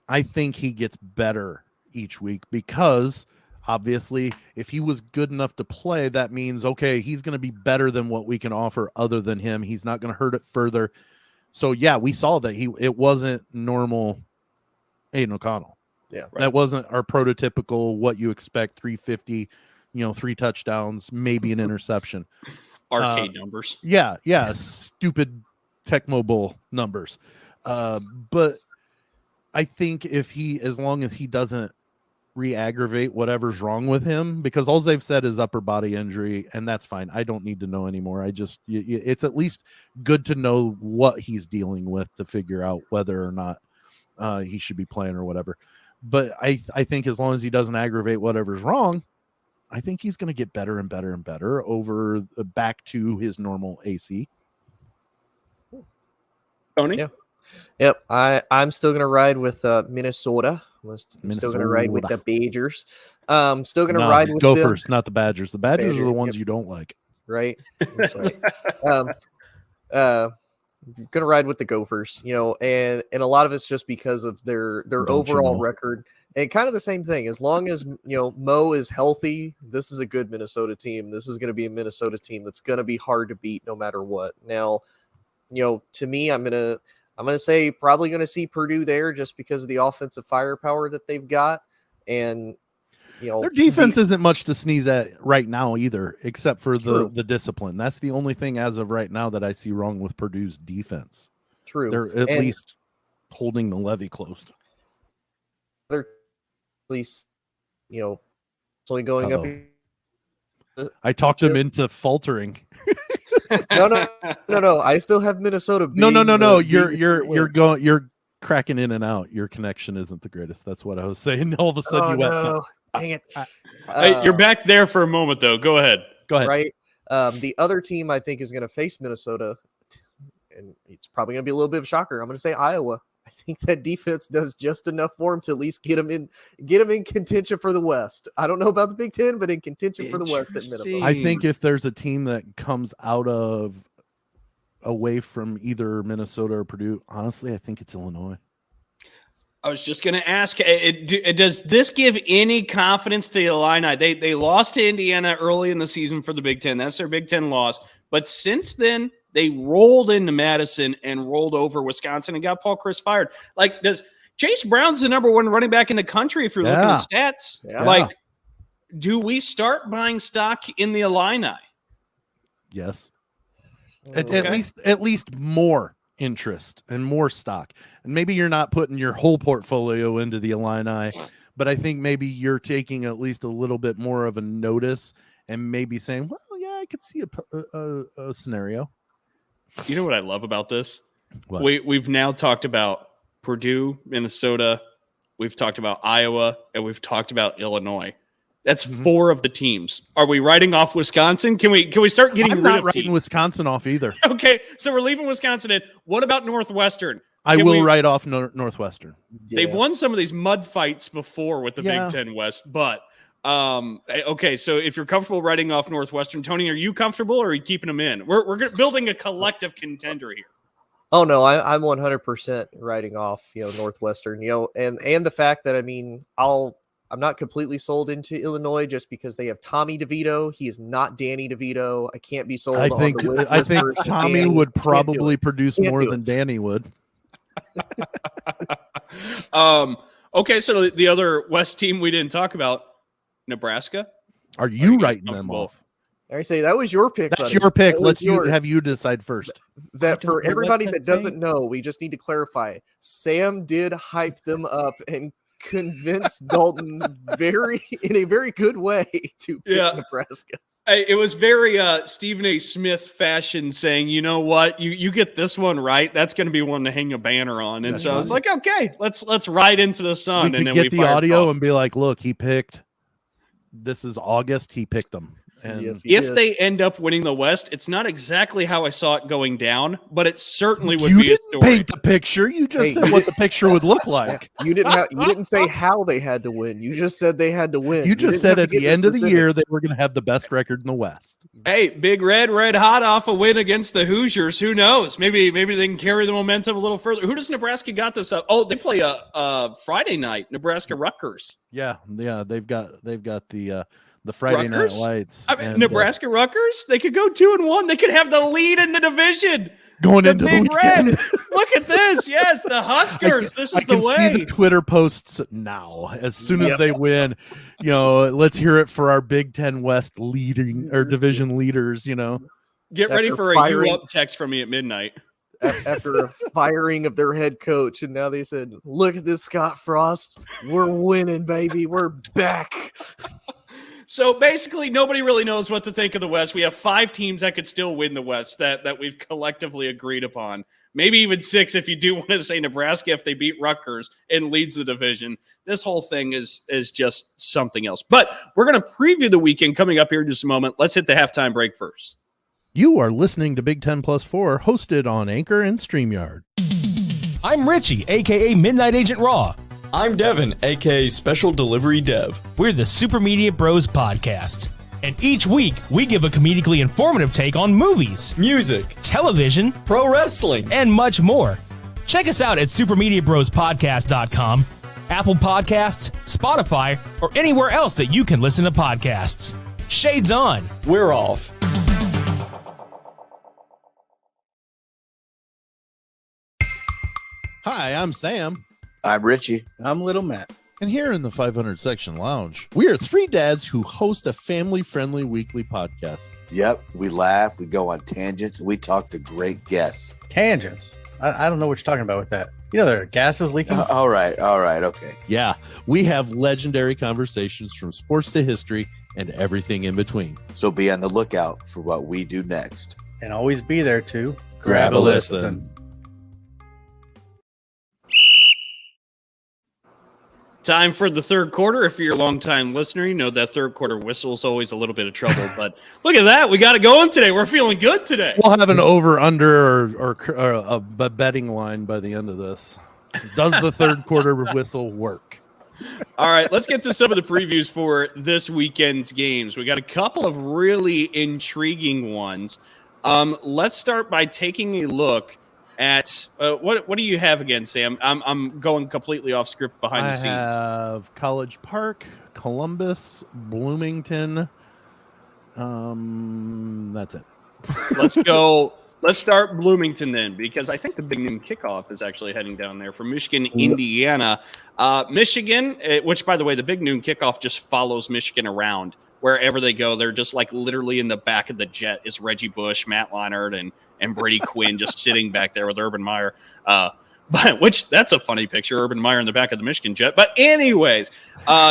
I think he gets better each week, because obviously if he was good enough to play, that means, okay, he's going to be better than what we can offer other than him. He's not going to hurt it further. So yeah, we saw that it wasn't normal Aiden O'Connell. Yeah, right. That wasn't our prototypical what you expect, 350, 3 touchdowns, maybe an interception. Arcade numbers. Yeah, stupid Tecmo Bowl numbers. But I think as long as he doesn't re-aggravate whatever's wrong with him, because all they've said is upper body injury, and that's fine. I don't need to know anymore. It's at least good to know what he's dealing with to figure out whether or not he should be playing or whatever. But I think as long as he doesn't aggravate whatever's wrong, I think he's going to get better and better and better over back to his normal AC. Tony? Yeah. Yep. I'm still going to ride with Minnesota. I'm still going to ride with the Badgers. Still going to ride with Gophers, not the Badgers. The Badgers are the ones you don't like. Right. That's right. Going to ride with the Gophers, and a lot of it's just because of their overall record. And kind of the same thing. As long as, Mo is healthy, this is a good Minnesota team. This is going to be a Minnesota team that's going to be hard to beat no matter what. Now, to me, I'm going to say probably going to see Purdue there just because of the offensive firepower that they've got. And, their defense isn't much to sneeze at right now either, except for the discipline. That's the only thing as of right now that I see wrong with Purdue's defense. True. They're at least holding the levy closed. They're at least, it's only going up. I talked him into faltering. No. I still have Minnesota. No. You're cracking in and out. Your connection isn't the greatest. That's what I was saying. All of a sudden you went. No. Dang it. Hey, you're back there for a moment though. Go ahead. Right. The other team I think is going to face Minnesota, and it's probably going to be a little bit of a shocker. I'm going to say Iowa. I think that defense does just enough for them to at least get them in contention for the West. I don't know about the Big Ten, but in contention for the West at minimum. I think if there's a team that comes away from either Minnesota or Purdue, honestly, I think it's Illinois. I was just going to ask, does this give any confidence to the Illini? They lost to Indiana early in the season for the Big Ten. That's their Big Ten loss. But since then, they rolled into Madison and rolled over Wisconsin and got Paul Chryst fired. Does Chase Brown's the number 1 running back in the country if you're looking at stats? Yeah. Do we start buying stock in the Illini? Yes. At least more interest and more stock. And maybe you're not putting your whole portfolio into the Illini, but I think maybe you're taking at least a little bit more of a notice and maybe saying, well, yeah, I could see a scenario. You know what I love about this? What? We've now talked about Purdue, Minnesota, we've talked about Iowa, and we've talked about Illinois. That's 4 of the teams. Are we writing off Wisconsin? Can we start getting I'm rid not of writing teams? Wisconsin off either. Okay, so we're leaving Wisconsin in. What about Northwestern? I will write off Northwestern. They've won some of these mud fights before with the Big Ten West, but okay. So if you're comfortable writing off Northwestern, Tony, are you comfortable or are you keeping them in? We're building a collective contender here. Oh no, I'm 100% writing off Northwestern. And the fact that I'm not completely sold into Illinois just because they have Tommy DeVito. He is not Danny DeVito. I can't be sold. I think Tommy would probably produce more than Danny would. Okay, so the other West team we didn't talk about, Nebraska. Are you writing them off? I say that was your pick. That's buddy. your pick. Let's have you decide first. That for everybody that doesn't know, we just need to clarify. Sam did hype them up and convince Dalton in a very good way to pick Nebraska. It was very Stephen A. Smith fashion, saying, you know what, you get this one right, that's going to be one to hang a banner on. And I was like, okay, let's ride into the sun. And then get the audio and be like, look, he picked. This is August. He picked them. And Yes, he If did. they end up winning the West, it's not exactly how I saw it going down, but it certainly would you be a didn't story. paint the picture. You just Hey, said you what the picture would look like. You didn't say how they had to win. You just said they had to win. You just didn't said have at to get the end of the year specifics. they were going to have the best record in the West. Hey, Big Red hot off a win against the Hoosiers. Who knows? Maybe they can carry the momentum a little further. Who does Nebraska got this up? Oh, they play a Friday night, Nebraska Rutgers. Yeah, they've got the Friday Rutgers? Night Lights. I mean, and, Nebraska Rutgers. They could go 2-1. They could have the lead in the division. going The into the Big weekend. Red. Look at this. Yes, the Huskers. This I is the can way. see the Twitter posts now. As soon as they win, let's hear it for our Big Ten West leading or division leaders. Get ready After for a firing- you up text from me at midnight. After a firing of their head coach, and now they said, "Look at this, Scott Frost. We're winning, baby. We're back." So basically, nobody really knows what to think of the West. We have 5 teams that could still win the West that we've collectively agreed upon. Maybe even 6 if you do want to say Nebraska if they beat Rutgers and leads the division. This whole thing is just something else. But we're going to preview the weekend coming up here in just a moment. Let's hit the halftime break first. You are listening to Big Ten Plus 4, hosted on Anchor and StreamYard. I'm Richie, a.k.a. Midnight Agent Raw. I'm Devin, aka Special Delivery Dev. We're the Super Media Bros Podcast. And each week, we give a comedically informative take on movies, Music, television, pro wrestling. and much more. Check us out at supermediabrospodcast.com, Apple Podcasts, Spotify, or anywhere else that you can listen to podcasts. Shades on. We're off. Hi, I'm Sam. I'm Richie. I'm Little Matt. And here in the 500 Section Lounge, we are 3 dads who host a family-friendly weekly podcast. Yep, we laugh, we go on tangents, and we talk to great guests. Tangents. I don't know what you're talking about with that. There are gases leaking. All right, okay. Yeah, we have legendary conversations from sports to history and everything in between. So be on the lookout for what we do next. And always be there to Grab a listen. Time for the third quarter. If you're a longtime listener, you know that third quarter whistle is always a little bit of trouble. But look at that. We got it going today. We're feeling good today. We'll have an over-under or a betting line by the end of this. Does the third quarter whistle work? All right, let's get to some of the previews for this weekend's games. We got a couple of really intriguing ones. Let's start by taking a look at what do you have again, Sam? I'm going completely off script behind the scenes. I have College Park, Columbus, Bloomington. That's it. Let's go. Let's start Bloomington then, because I think the big noon kickoff is actually heading down there from Michigan, Indiana. Michigan, which, by the way, the big noon kickoff just follows Michigan around. Wherever they go, they're just like literally in the back of the jet is Reggie Bush, Matt Leinart, and Brady Quinn just sitting back there with Urban Meyer. Which that's a funny picture, Urban Meyer in the back of the Michigan jet. But anyways,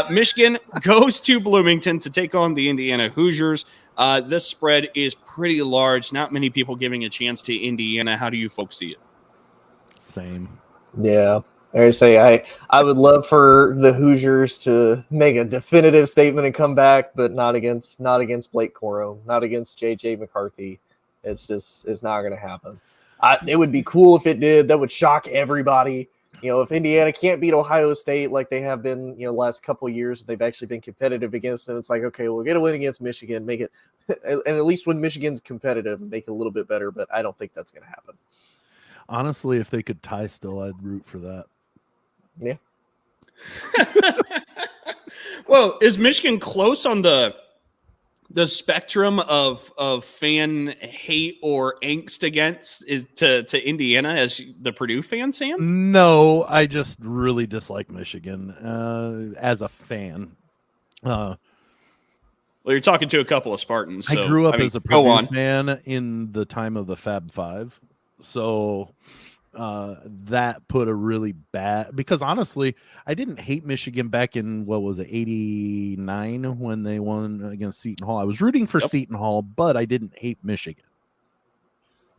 Michigan goes to Bloomington to take on the Indiana Hoosiers. This spread is pretty large. Not many people giving a chance to Indiana. How do you folks see it? Same. Yeah. I say I would love for the Hoosiers to make a definitive statement and come back, but not against Blake Corum, not against JJ McCarthy. It's not going to happen. It would be cool if it did. That would shock everybody. If Indiana can't beat Ohio State like they have been, the last couple of years, they've actually been competitive against them. It's like, okay, we'll get a win against Michigan, make it, and at least when Michigan's competitive, make it a little bit better. But I don't think that's going to happen. Honestly, if they could tie still, I'd root for that. Yeah. Well, is Michigan close on the spectrum of fan hate or angst against to Indiana as the Purdue fan, Sam? No, I just really dislike Michigan as a fan. Well, you're talking to a couple of Spartans. So, I grew up as a go Purdue on. fan in the time of the Fab Five, so that put a really bad. Because honestly, I didn't hate Michigan back in what was it, '89 when they won against Seton Hall. I was rooting for Seton Hall, but I didn't hate Michigan.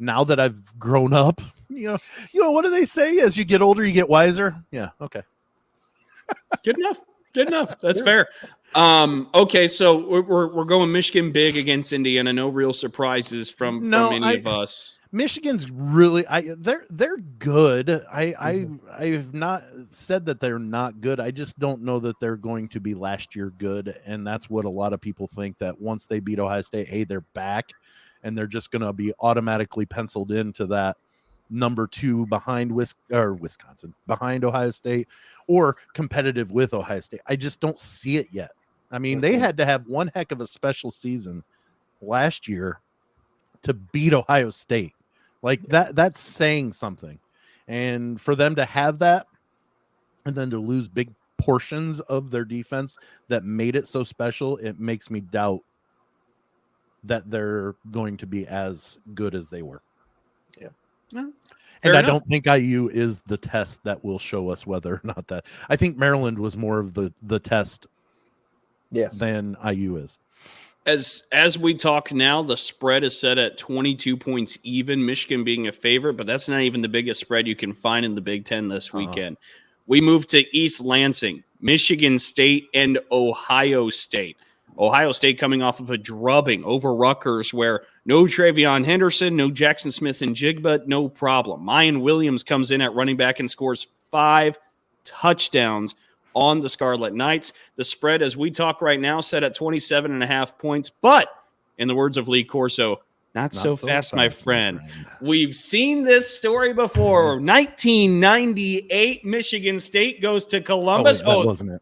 Now that I've grown up, what do they say? As you get older, you get wiser. Yeah, okay. Good enough. Good enough. That's fair. Okay, so we're going Michigan big against Indiana. No real surprises from any of us. Michigan's really they're good. I've not said that they're not good. I just don't know that they're going to be last year good, and that's what a lot of people think, that once they beat Ohio State, hey, they're back, and they're just going to be automatically penciled into that number 2 behind Wisconsin, behind Ohio State, or competitive with Ohio State. I just don't see it yet. I mean, they had to have one heck of a special season last year to beat Ohio State. Like that's saying something. And for them to have that and then to lose big portions of their defense that made it so special, it makes me doubt that they're going to be as good as they were. Yeah. And I don't think IU is the test that will show us whether or not that. I think Maryland was more of the test than IU is. As we talk now, the spread is set at 22 points even, Michigan being a favorite, but that's not even the biggest spread you can find in the Big Ten this weekend. We move to East Lansing, Michigan State and Ohio State. Ohio State coming off of a drubbing over Rutgers, where no Travion Henderson, no Jackson Smith and Jigba, no problem. Mayan Williams comes in at running back and scores 5 touchdowns on the Scarlet Knights. The spread, as we talk right now, set at 27.5 points. But in the words of Lee Corso, not so fast, my friend. We've seen this story before. 1998, Michigan State goes to Columbus. That wasn't it.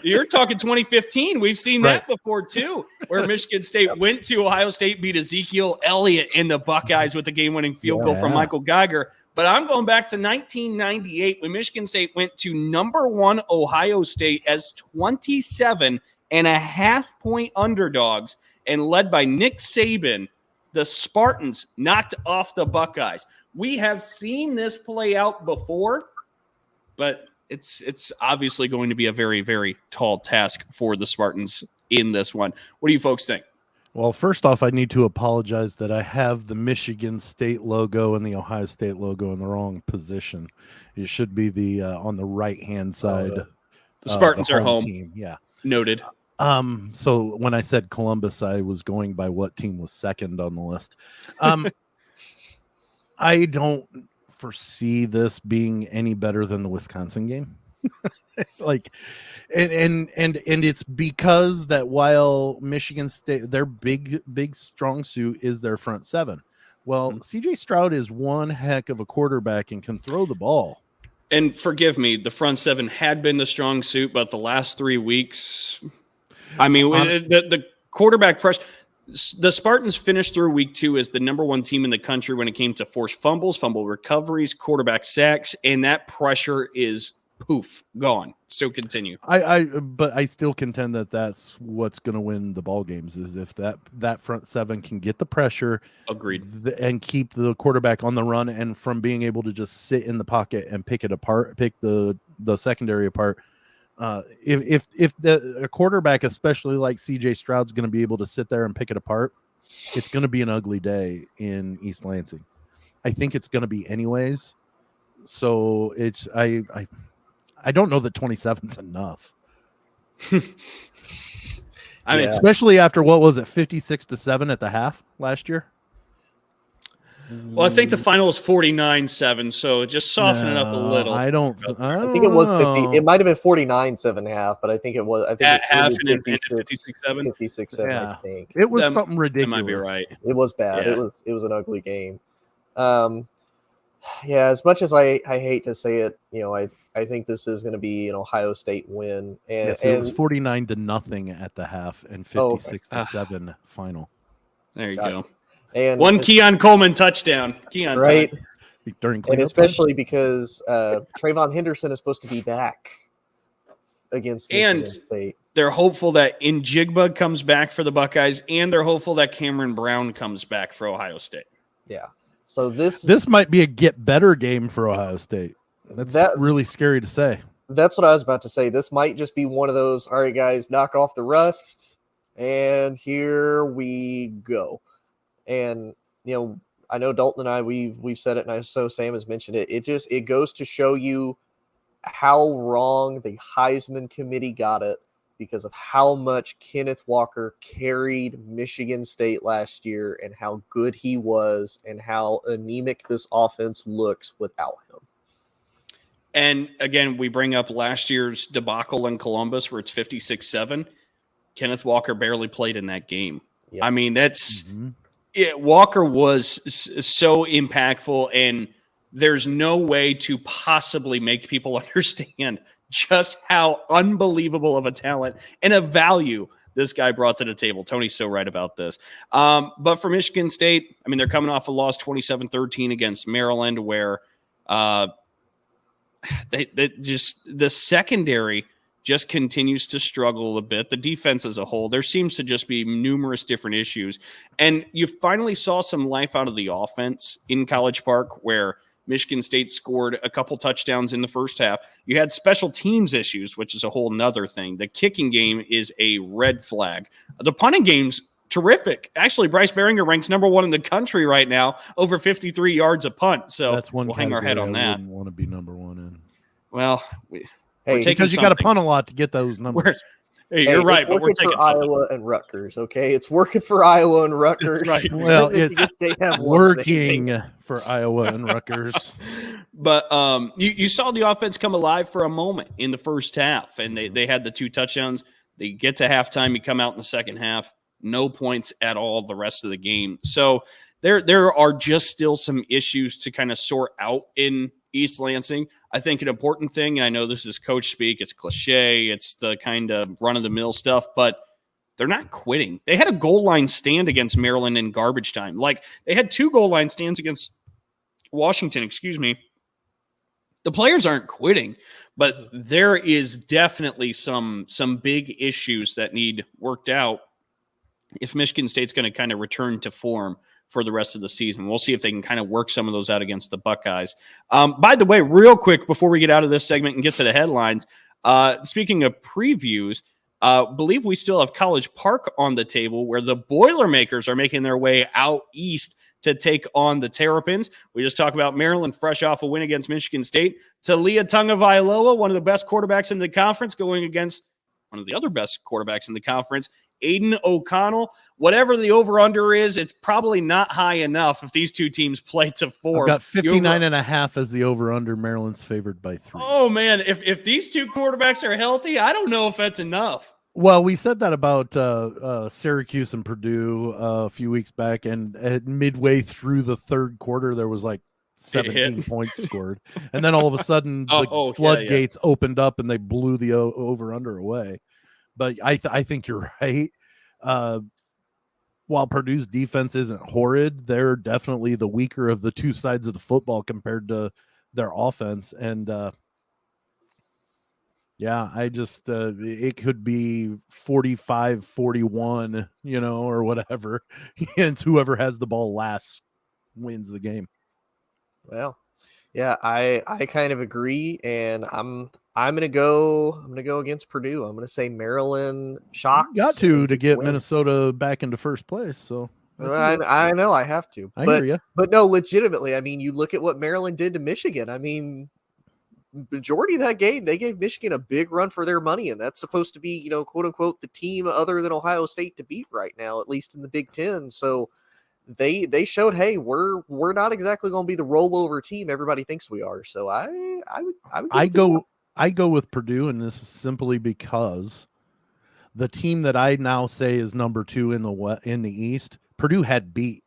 You're talking 2015. We've seen that before, too, where Michigan State went to Ohio State, beat Ezekiel Elliott in the Buckeyes with the game-winning field goal from Michael Geiger. But I'm going back to 1998 when Michigan State went to number 1 Ohio State as 27.5-point underdogs and led by Nick Saban. The Spartans knocked off the Buckeyes. We have seen this play out before, but it's obviously going to be a very, very tall task for the Spartans in this one. What do you folks think? Well, first off, I need to apologize that I have the Michigan State logo and the Ohio State logo in the wrong position. It should be the on the right-hand side. The Spartans are home. Team. Yeah. Noted. So when I said Columbus, I was going by what team was second on the list. I don't foresee this being any better than the Wisconsin game. Like, and it's because that while Michigan State, their big strong suit is their front seven. Well, CJ Stroud is one heck of a quarterback and can throw the ball. And forgive me, the front seven had been the strong suit, but the last 3 weeks, I mean, the quarterback pressure. The Spartans finished through week 2 as the number 1 team in the country when it came to forced fumbles, fumble recoveries, quarterback sacks, and that pressure is poof, gone. Still continue. But I still contend that that's what's going to win the ball games, is if that front seven can get the pressure, agreed, and keep the quarterback on the run, and from being able to just sit in the pocket and pick the secondary apart. If a quarterback, especially like CJ Stroud's, going to be able to sit there and pick it apart, it's going to be an ugly day in East Lansing. I think it's going to be anyways. So it's I don't know that 27's enough. I mean, especially after what was it, 56-7 at the half last year. Well, I think the final was 49-7, so just soften it up a little. I think it was 50. It might have been 49.5, but I think it was. I think at half and 56-7. 56-7. Yeah. I think it was something ridiculous. That might be right. It was bad. Yeah. It was an ugly game. Yeah. As much as I hate to say it, I think this is going to be an Ohio State win. And it was 49-0 at the half and 56-7 final. There you go. And one Keon Coleman touchdown. Keon right time. During and especially because Trayvon Henderson is supposed to be back against Michigan State. They're hopeful that Njigba comes back for the Buckeyes, and they're hopeful that Cameron Brown comes back for Ohio State. Yeah. So this might be a get better game for Ohio State. That's really scary to say. That's what I was about to say. This might just be one of those, all right, guys, knock off the rust, and here we go. And, I know Dalton and I, we've said it, and I so Sam has mentioned it. It goes to show you how wrong the Heisman committee got it because of how much Kenneth Walker carried Michigan State last year and how good he was and how anemic this offense looks without him. And again, we bring up last year's debacle in Columbus where it's 56-7. Kenneth Walker barely played in that game. Yep. I mean, that's Walker was so impactful, and there's no way to possibly make people understand just how unbelievable of a talent and a value this guy brought to the table. Tony's so right about this. But for Michigan State, I mean, they're coming off a loss 27-13 against Maryland, where the secondary just continues to struggle a bit. The defense as a whole, there seems to just be numerous different issues. And you finally saw some life out of the offense in College Park, where Michigan State scored a couple touchdowns in the first half. You had special teams issues, which is a whole nother thing. The kicking game is a red flag. The punting game's terrific. Actually, Bryce Baringer ranks number 1 in the country right now, over 53 yards a punt. So that's one we'll hang our head on that. I wouldn't want to be number 1 in. Well, because you got to punt a lot to get those numbers. You're right, but we're taking for Iowa and Rutgers. Okay, it's working for Iowa and Rutgers. Right. Well, it's working for Iowa and Rutgers. But you saw the offense come alive for a moment in the first half, and they had the 2 touchdowns. They get to halftime, you come out in the second half, no points at all the rest of the game. So there are just still some issues to kind of sort out in East Lansing. I think an important thing, and I know this is coach speak, it's cliche, it's the kind of run-of-the-mill stuff, but they're not quitting. They had a goal line stand against Maryland in garbage time. Like, they had 2 goal line stands against Washington, The players aren't quitting, but there is definitely some big issues that need worked out if Michigan State's going to kind of return to form for the rest of the season. We'll see if they can kind of work some of those out against the Buckeyes. By the way, real quick, before we get out of this segment and get to the headlines, speaking of previews, believe we still have College Park on the table, where the Boilermakers are making their way out east to take on the Terrapins. We just talked about Maryland fresh off a win against Michigan State. Talia Tagovailoa, one of the best quarterbacks in the conference, going against one of the other best quarterbacks in the conference, Aiden O'Connell. Whatever the over-under is, it's probably not high enough if these 2 teams play to form. I've got 59.5 as the over-under. Maryland's favored by 3. Oh, man, if these 2 quarterbacks are healthy, I don't know if that's enough. Well, we said that about Syracuse and Purdue a few weeks back, and at midway through the third quarter, there was like 17 points scored. And then all of a sudden, the floodgates opened up, and they blew the over-under away. But I think you're right. While Purdue's defense isn't horrid, they're definitely the weaker of the 2 sides of the football compared to their offense. And I just it could be 45-41, or whatever. And whoever has the ball last wins the game. Well, yeah, I kind of agree, and I'm gonna go against Purdue. I'm gonna say Maryland shocks. You got to get win. Minnesota back into first place. So I know I have to. I hear you. But no, legitimately, I mean, you look at what Maryland did to Michigan. I mean, majority of that game, they gave Michigan a big run for their money, and that's supposed to be, quote unquote, the team other than Ohio State to beat right now, at least in the Big Ten. So they showed, hey, we're not exactly going to be the rollover team everybody thinks we are. So I go with Purdue, and this is simply because the team that I now say is number 2 in the East, Purdue had beat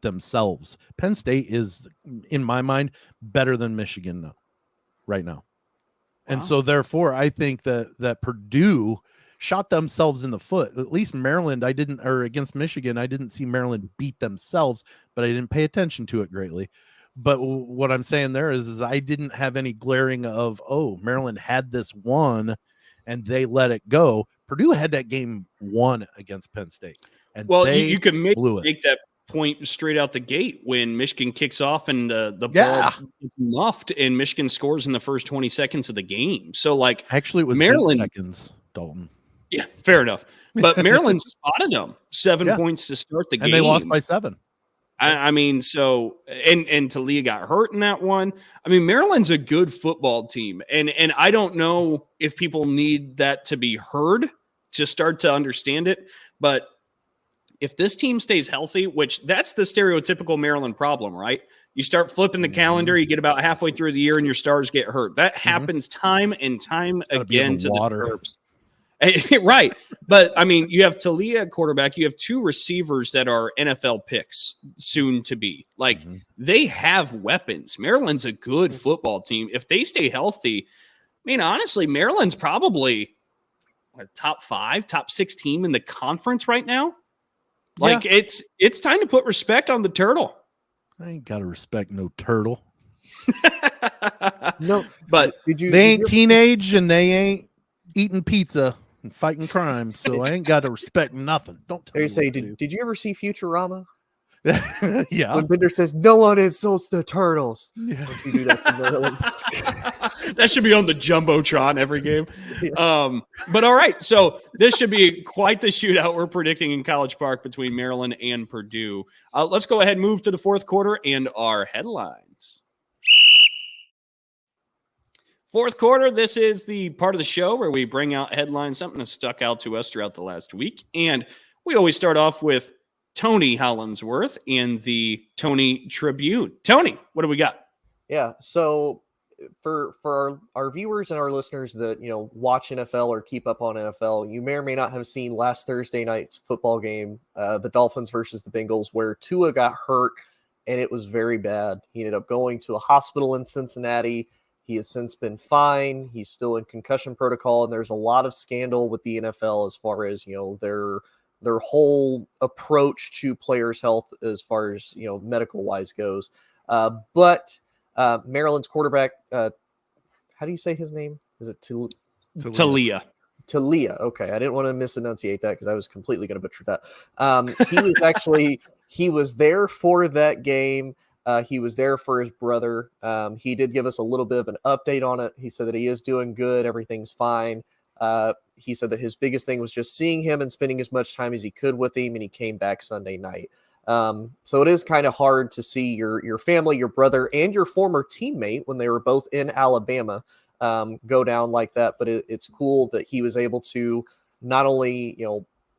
themselves. Penn State is, in my mind, better than Michigan right now. And so therefore I think that Purdue shot themselves in the foot. At least Maryland, against Michigan, I didn't see Maryland beat themselves, but I didn't pay attention to it greatly. But what I'm saying there is I didn't have any glaring of, Maryland had this one and they let it go. Purdue had that game won against Penn State. And you can make that point straight out the gate when Michigan kicks off and the ball is muffed and Michigan scores in the first 20 seconds of the game. So, actually, it was Maryland 8 seconds, Dalton. Yeah, fair enough. But Maryland spotted them 7 points to start the game. And they lost by 7. I mean, so and Talia got hurt in that one. I mean, Maryland's a good football team, and I don't know if people need that to be heard to start to understand it, but if this team stays healthy, which that's the stereotypical Maryland problem, right? You start flipping the calendar, you get about halfway through the year, and your stars get hurt. That happens time and time again to the Terps. Right. But, I mean, you have Talia at quarterback. You have two receivers that are NFL picks soon to be. Like, they have weapons. Maryland's a good football team. If they stay healthy, I mean, honestly, Maryland's probably a top 5, top 6 team in the conference right now. Like, it's time to put respect on the turtle. I ain't got to respect no turtle. No, but they ain't teenage and they ain't eating pizza and fighting crime, so I ain't got to respect nothing. Don't tell me. Say, did you ever see Futurama? Yeah. When Bender says, "No one insults the turtles," Yeah. don't you do that to Maryland? That should be on the Jumbotron every game. Yeah. But all right, so this should be quite the shootout we're predicting in College Park between Maryland and Purdue. Let's go ahead and move to the fourth quarter and our headlines. Fourth quarter, this is the part of the show where we bring out headlines, something that stuck out to us throughout the last week. And we always start off with Tony Hollinsworth in the Tony Tribune. Tony, what do we got? Yeah, so for our viewers and our listeners that, watch NFL or keep up on NFL, you may or may not have seen last Thursday night's football game, the Dolphins versus the Bengals, where Tua got hurt, and it was very bad. He ended up going to a hospital in Cincinnati. He has since been fine. He's still in concussion protocol, and there's a lot of scandal with the NFL as far as, their whole approach to players' health as far as, medical-wise goes. But Maryland's quarterback, how do you say his name? Is it Talia? Talia. Okay, I didn't want to misenunciate that because I was completely going to butcher that. He was there for that game. He was there for his brother. He did give us a little bit of an update on it. He said that he is doing good. Everything's fine. He said that his biggest thing was just seeing him and spending as much time as he could with him, and he came back Sunday night. So it is kind of hard to see your family, your brother, and your former teammate when they were both in Alabama go down like that. But it's cool that he was able to not only,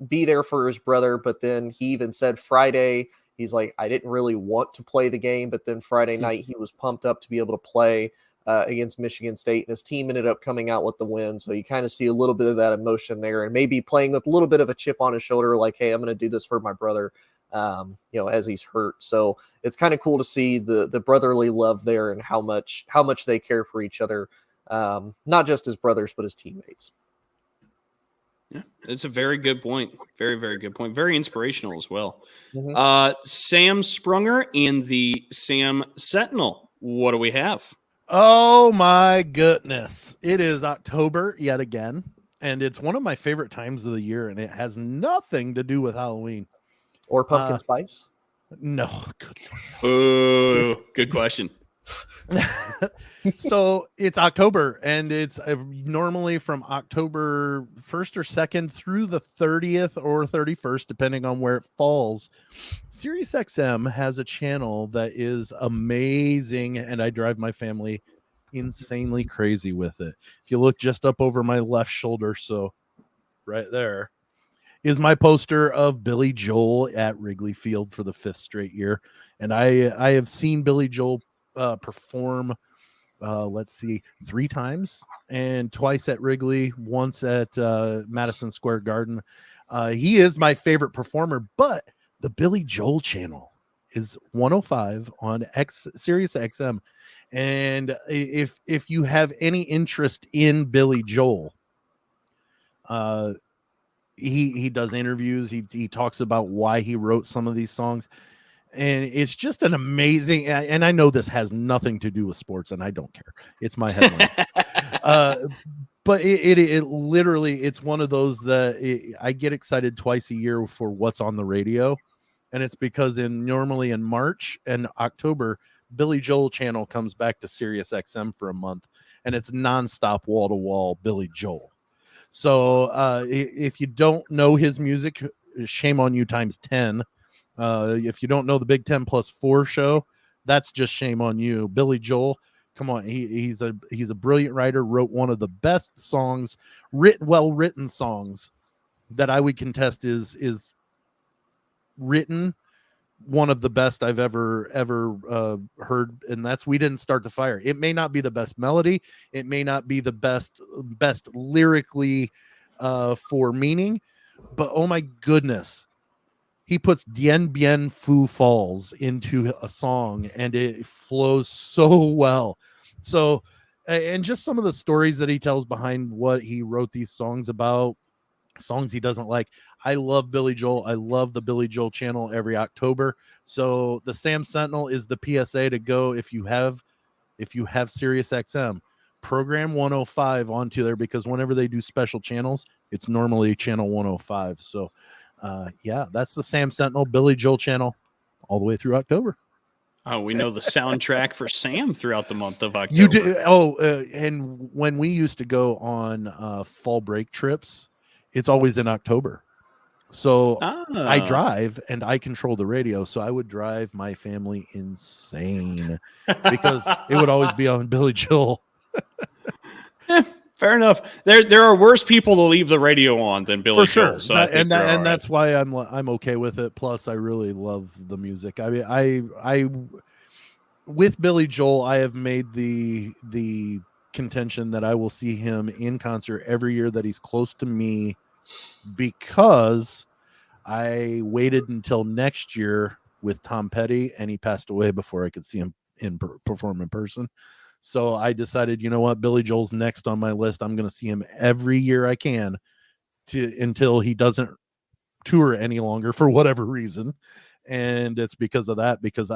be there for his brother, but then he even said Friday, he's like, I didn't really want to play the game, but then Friday night he was pumped up to be able to play against Michigan State, and his team ended up coming out with the win. So you kind of see a little bit of that emotion there, and maybe playing with a little bit of a chip on his shoulder, like, hey, I'm going to do this for my brother, as he's hurt. So it's kind of cool to see the brotherly love there and how much they care for each other, not just as brothers, but as teammates. Yeah, it's a very good point. Very, very good point. Very inspirational as well. Mm-hmm. Sam Sprunger in the Sam Sentinel. What do we have? Oh my goodness. It is October yet again, and it's one of my favorite times of the year, and it has nothing to do with Halloween. Or pumpkin spice? No. Ooh, good question. So it's October, and it's normally from October 1st or 2nd through the 30th or 31st, depending on where it falls. SiriusXM has a channel that is amazing, and I drive my family insanely crazy with it. If you look just up over my left shoulder, so right there is my poster of Billy Joel at Wrigley Field for the 5th straight year. And I have seen Billy Joel perform, 3 times, and twice at Wrigley, once at Madison Square Garden. He is my favorite performer, but the Billy Joel channel is 105 on Sirius XM. And if you have any interest in Billy Joel, he does interviews. He talks about why he wrote some of these songs. And it's just an amazing, and I know this has nothing to do with sports, and I don't care. It's my headline. But it literally, it's one of those that I get excited twice a year for what's on the radio. And it's because normally in March and October, Billy Joel channel comes back to Sirius XM for a month, and it's nonstop wall-to-wall Billy Joel. So if you don't know his music, shame on you times 10. If you don't know the Big 10 plus 4 show, that's just shame on you. Billy Joel, come on, he's a brilliant writer. Wrote one of the best songs, well written songs that I would contest is written. One of the best I've ever heard, and that's "We Didn't Start the Fire." It may not be the best melody, it may not be the best lyrically for meaning, but oh my goodness, he puts Dien Bien Phu Falls into a song and it flows so well. So, and just some of the stories that he tells behind what he wrote these songs about, songs he doesn't like. I love Billy Joel. I love the Billy Joel channel every October. So the Sam Sentinel is the PSA to go if you have Sirius XM. Program 105 onto there, because whenever they do special channels, it's normally channel 105. So yeah, that's the Sam Sentinel Billy Joel channel all the way through October. Oh, we know the soundtrack for Sam throughout the month of October. You do. Oh, and when we used to go on fall break trips, it's always in October. So I drive and I control the radio. So I would drive my family insane because it would always be on Billy Joel. Fair enough. There are worse people to leave the radio on than Billy For sure. Joel. So That's why I'm okay with it. Plus, I really love the music. I mean, I with Billy Joel, I have made the contention that I will see him in concert every year that he's close to me, because I waited until next year with Tom Petty, and he passed away before I could see him perform in person. So I decided, you know what, Billy Joel's next on my list. I'm going to see him every year I can until he doesn't tour any longer for whatever reason. And it's because of that, because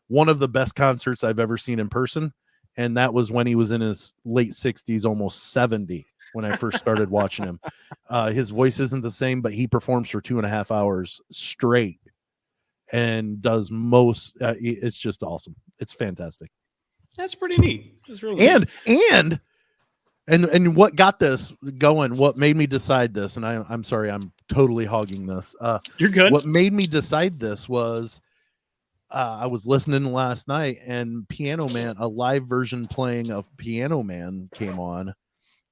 one of the best concerts I've ever seen in person. And that was when he was in his late 60s, almost 70, when I first started watching him. His voice isn't the same, but he performs for 2.5 hours straight and does it's just awesome. It's fantastic. That's pretty neat. That's really neat. And what got this going, what made me decide this, and I'm sorry, I'm totally hogging this. You're good. What made me decide this was I was listening last night, and Piano Man, a live version playing of Piano Man came on,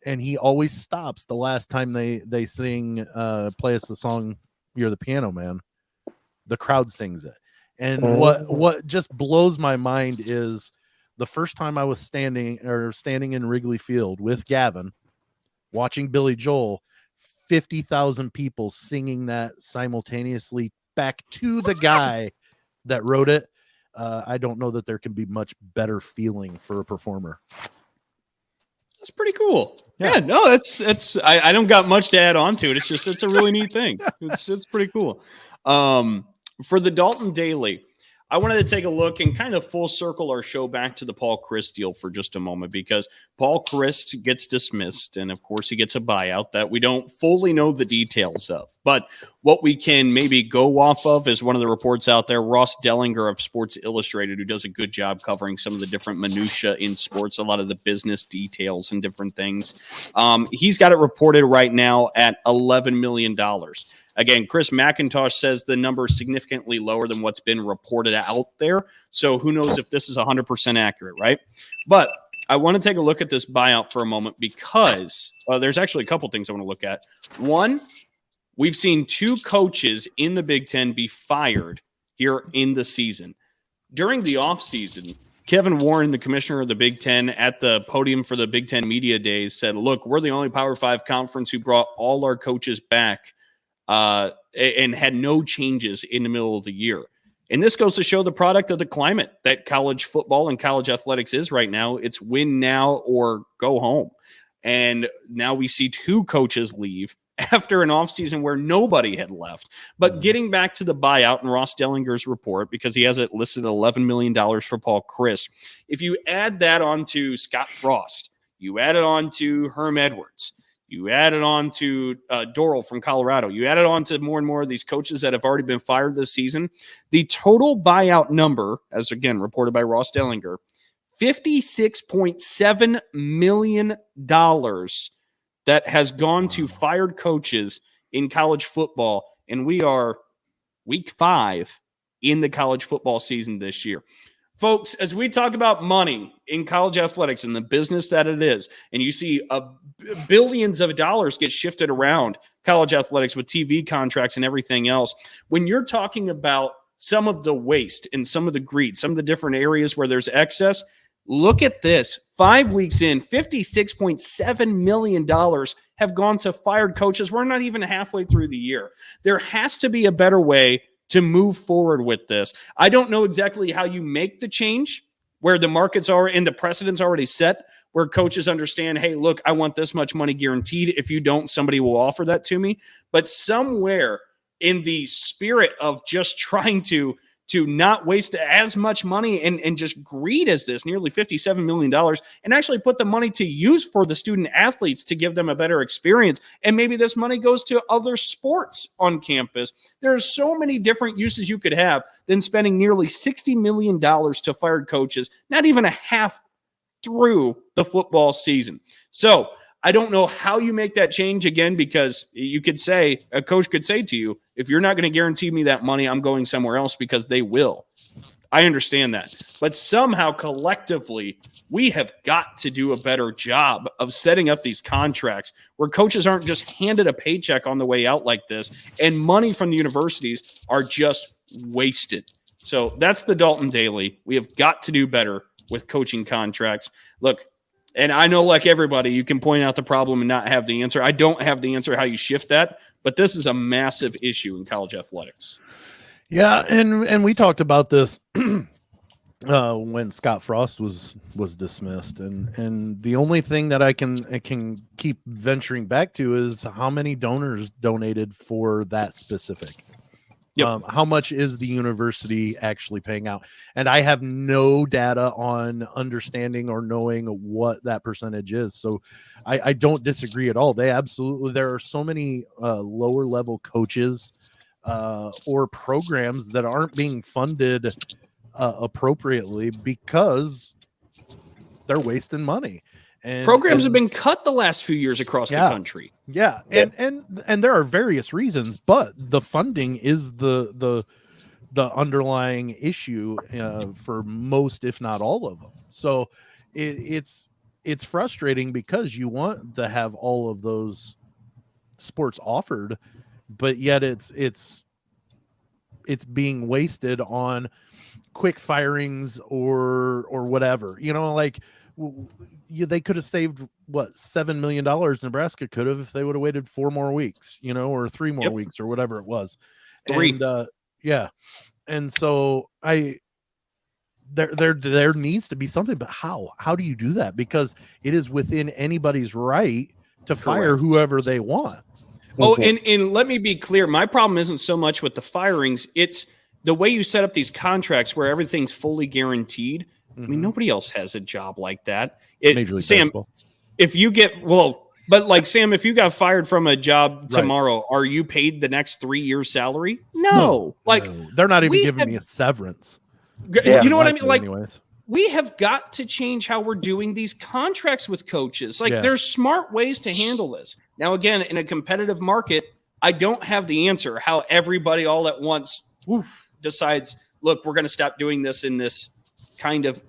and he always stops the last time they sing, play us the song, "You're the Piano Man." The crowd sings it. And what just blows my mind is the first time I was standing in Wrigley Field with Gavin, watching Billy Joel, 50,000 people singing that simultaneously back to the guy that wrote it. I don't know that there can be much better feeling for a performer. That's pretty cool. Yeah, no, that's I don't got much to add on to it. It's a really neat thing. It's pretty cool. For the Dalton Daily, I wanted to take a look and kind of full circle our show back to the Paul Chryst deal for just a moment, because Paul Chryst gets dismissed, and of course he gets a buyout that we don't fully know the details of. But what we can maybe go off of is one of the reports out there, Ross Dellinger of Sports Illustrated, who does a good job covering some of the different minutia in sports, a lot of the business details and different things. He's got it reported right now at $11 million. Again, Chris McIntosh says the number is significantly lower than what's been reported out there. So who knows if this is 100% accurate, right? But I want to take a look at this buyout for a moment, because there's actually a couple things I want to look at. One, we've seen 2 coaches in the Big Ten be fired here in the season. During the offseason, Kevin Warren, the commissioner of the Big Ten, at the podium for the Big Ten Media Days said, look, we're the only Power 5 conference who brought all our coaches back and had no changes in the middle of the year. And this goes to show the product of the climate that college football and college athletics is right now. It's win now or go home. And now we see 2 coaches leave after an offseason where nobody had left. But getting back to the buyout and Ross Dellinger's report, because he has it listed at $11 million for Paul Chryst. If you add that on to Scott Frost, you add it on to Herm Edwards, you add it on to Dorrell from Colorado. You add it on to more and more of these coaches that have already been fired this season. The total buyout number, as again reported by Ross Dellinger, $56.7 million that has gone to fired coaches in college football. And we are week 5 in the college football season this year. Folks, as we talk about money in college athletics and the business that it is, and you see billions of dollars get shifted around college athletics with TV contracts and everything else, when you're talking about some of the waste and some of the greed, some of the different areas where there's excess, look at this. 5 weeks in, $56.7 million have gone to fired coaches. We're not even halfway through the year. There has to be a better way to move forward with this. I don't know exactly how you make the change where the markets are and the precedent's already set, where coaches understand, hey, look, I want this much money guaranteed. If you don't, somebody will offer that to me. But somewhere in the spirit of just trying to not waste as much money and just greed as this, nearly $57 million, and actually put the money to use for the student athletes to give them a better experience. And maybe this money goes to other sports on campus. There are so many different uses you could have than spending nearly $60 million to fired coaches, not even a half through the football season. So I don't know how you make that change again, because you could say, a coach could say to you, if you're not going to guarantee me that money, I'm going somewhere else, because they will. I understand that. But somehow collectively, we have got to do a better job of setting up these contracts where coaches aren't just handed a paycheck on the way out like this, and money from the universities are just wasted. So that's the Dalton Daily. We have got to do better with coaching contracts. Look, and I know, like everybody, you can point out the problem and not have the answer. I don't have the answer how you shift that, but this is a massive issue in college athletics. Yeah, and we talked about this when Scott Frost was dismissed, and the only thing that I can keep venturing back to is how many donors donated for that specific. Yep. How much is the university actually paying out? And I have no data on understanding or knowing what that percentage is. So I don't disagree at all. There are so many lower level coaches or programs that aren't being funded appropriately because they're wasting money. And programs have been cut the last few years across the country. Yeah. And there are various reasons, but the funding is the underlying issue for most, if not all of them. So it's frustrating because you want to have all of those sports offered, but yet it's being wasted on quick firings or whatever, like, they could have saved what, $7 million. Nebraska could have if they would have waited 4 more weeks, or 3 more weeks or whatever it was. 3. And and so there needs to be something, but how do you do that? Because it is within anybody's right to fire whoever they want. Oh, and let me be clear, my problem isn't so much with the firings, it's the way you set up these contracts where everything's fully guaranteed. I mean, nobody else has a job like that. Sam, if you get, Sam, if you got fired from a job tomorrow, are you paid the next 3 years' salary? No. They're not even giving me a severance. You know what I mean? Anyways. We have got to change how we're doing these contracts with coaches. There's smart ways to handle this. Now, again, in a competitive market, I don't have the answer how everybody all at once decides, look, we're going to stop doing this in this kind of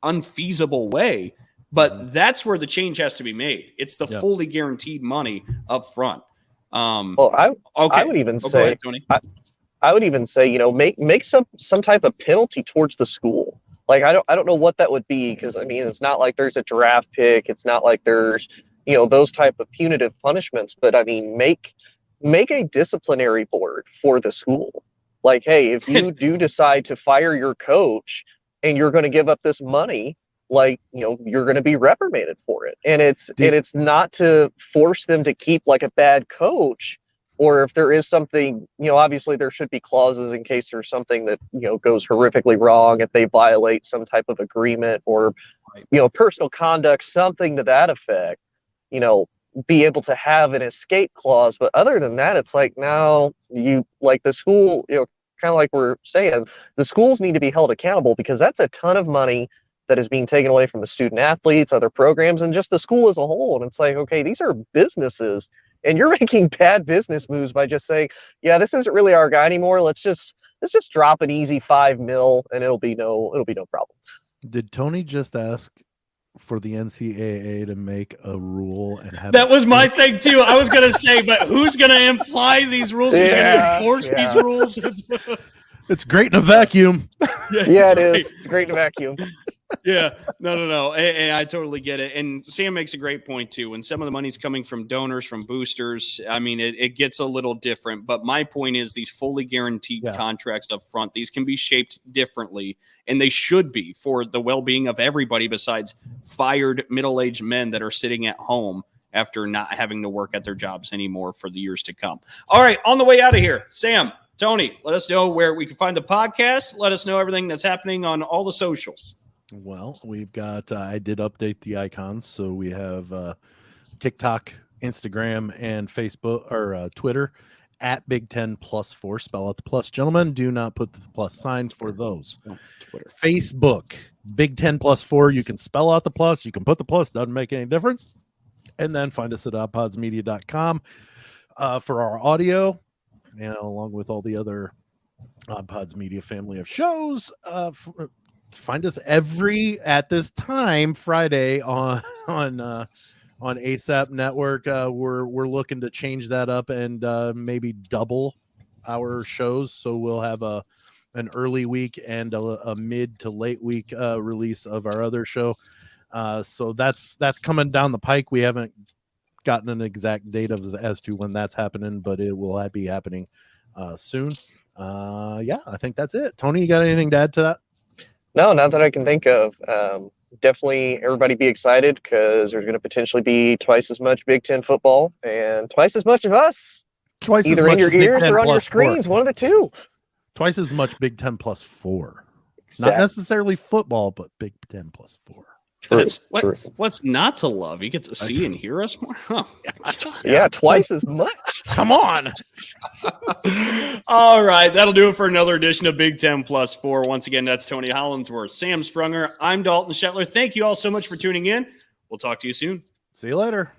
unfeasible way, but that's where the change has to be made. It's the fully guaranteed money up front. I would even say, ahead, Tony. I would even say, make some type of penalty towards the school. Like, I don't know what that would be, because I mean, it's not like there's a draft pick. It's not like there's, those type of punitive punishments, but I mean, make a disciplinary board for the school. Like, hey, if you do decide to fire your coach and you're going to give up this money, you're going to be reprimanded for it. And it's not to force them to keep like a bad coach, or if there is something, obviously there should be clauses in case there's something that, goes horrifically wrong, if they violate some type of agreement or, personal conduct, something to that effect, be able to have an escape clause. But other than that, it's like, now the school, kind of like we're saying, the schools need to be held accountable, because that's a ton of money that is being taken away from the student athletes, other programs, and just the school as a whole. And it's like, okay, these are businesses And you're making bad business moves by just saying, yeah, this isn't really our guy anymore. Let's just drop an easy $5 million and it'll be no problem. Did Tony just ask for the NCAA to make a rule and have That was my thing too. I was gonna say, but who's gonna imply these rules? Who's gonna enforce these rules? It's great in a vacuum. Yeah, it is. It's great in a vacuum. Yeah, no. And I totally get it. And Sam makes a great point too. When some of the money's coming from donors, from boosters, I mean, it gets a little different. But my point is these fully guaranteed contracts up front, these can be shaped differently, and they should be for the well-being of everybody besides fired middle-aged men that are sitting at home after not having to work at their jobs anymore for the years to come. All right, on the way out of here, Sam, Tony, let us know where we can find the podcast. Let us know everything that's happening on all the socials. Well, we've got, I did update the icons. So we have TikTok, Instagram, and Facebook or Twitter at Big 10 plus 4. Spell out the plus. Gentlemen, do not put the plus sign for those. Twitter. Facebook, Big 10 plus 4. You can spell out the plus. You can put the plus. Doesn't make any difference. And then find us at oddpodsmedia.com for our audio, along with all the other Odd Pods Media family of shows. Find us at this time Friday on ASAP Network. We're looking to change that up and maybe double our shows, so we'll have an early week and a mid to late week release of our other show. So that's coming down the pike. We haven't gotten an exact date as to when that's happening, but it will be happening soon. I think that's it. Tony, you got anything to add to that? No, not that I can think of. Definitely everybody be excited because there's going to potentially be twice as much Big Ten football and twice as much of us. Twice either as much in your ears or on your 4. screens, one of the two. Twice as much Big 10 plus 4. Exactly. Not necessarily football, but Big 10 plus 4. What's not to love? You get to see and hear us more. Oh, yeah, twice as much. Come on. All right, that'll do it for another edition of Big 10 plus 4. Once again, that's Tony Hollinsworth, Sam Sprunger. I'm Dalton Shetler. Thank you all so much for tuning in. We'll talk to you soon. See you later.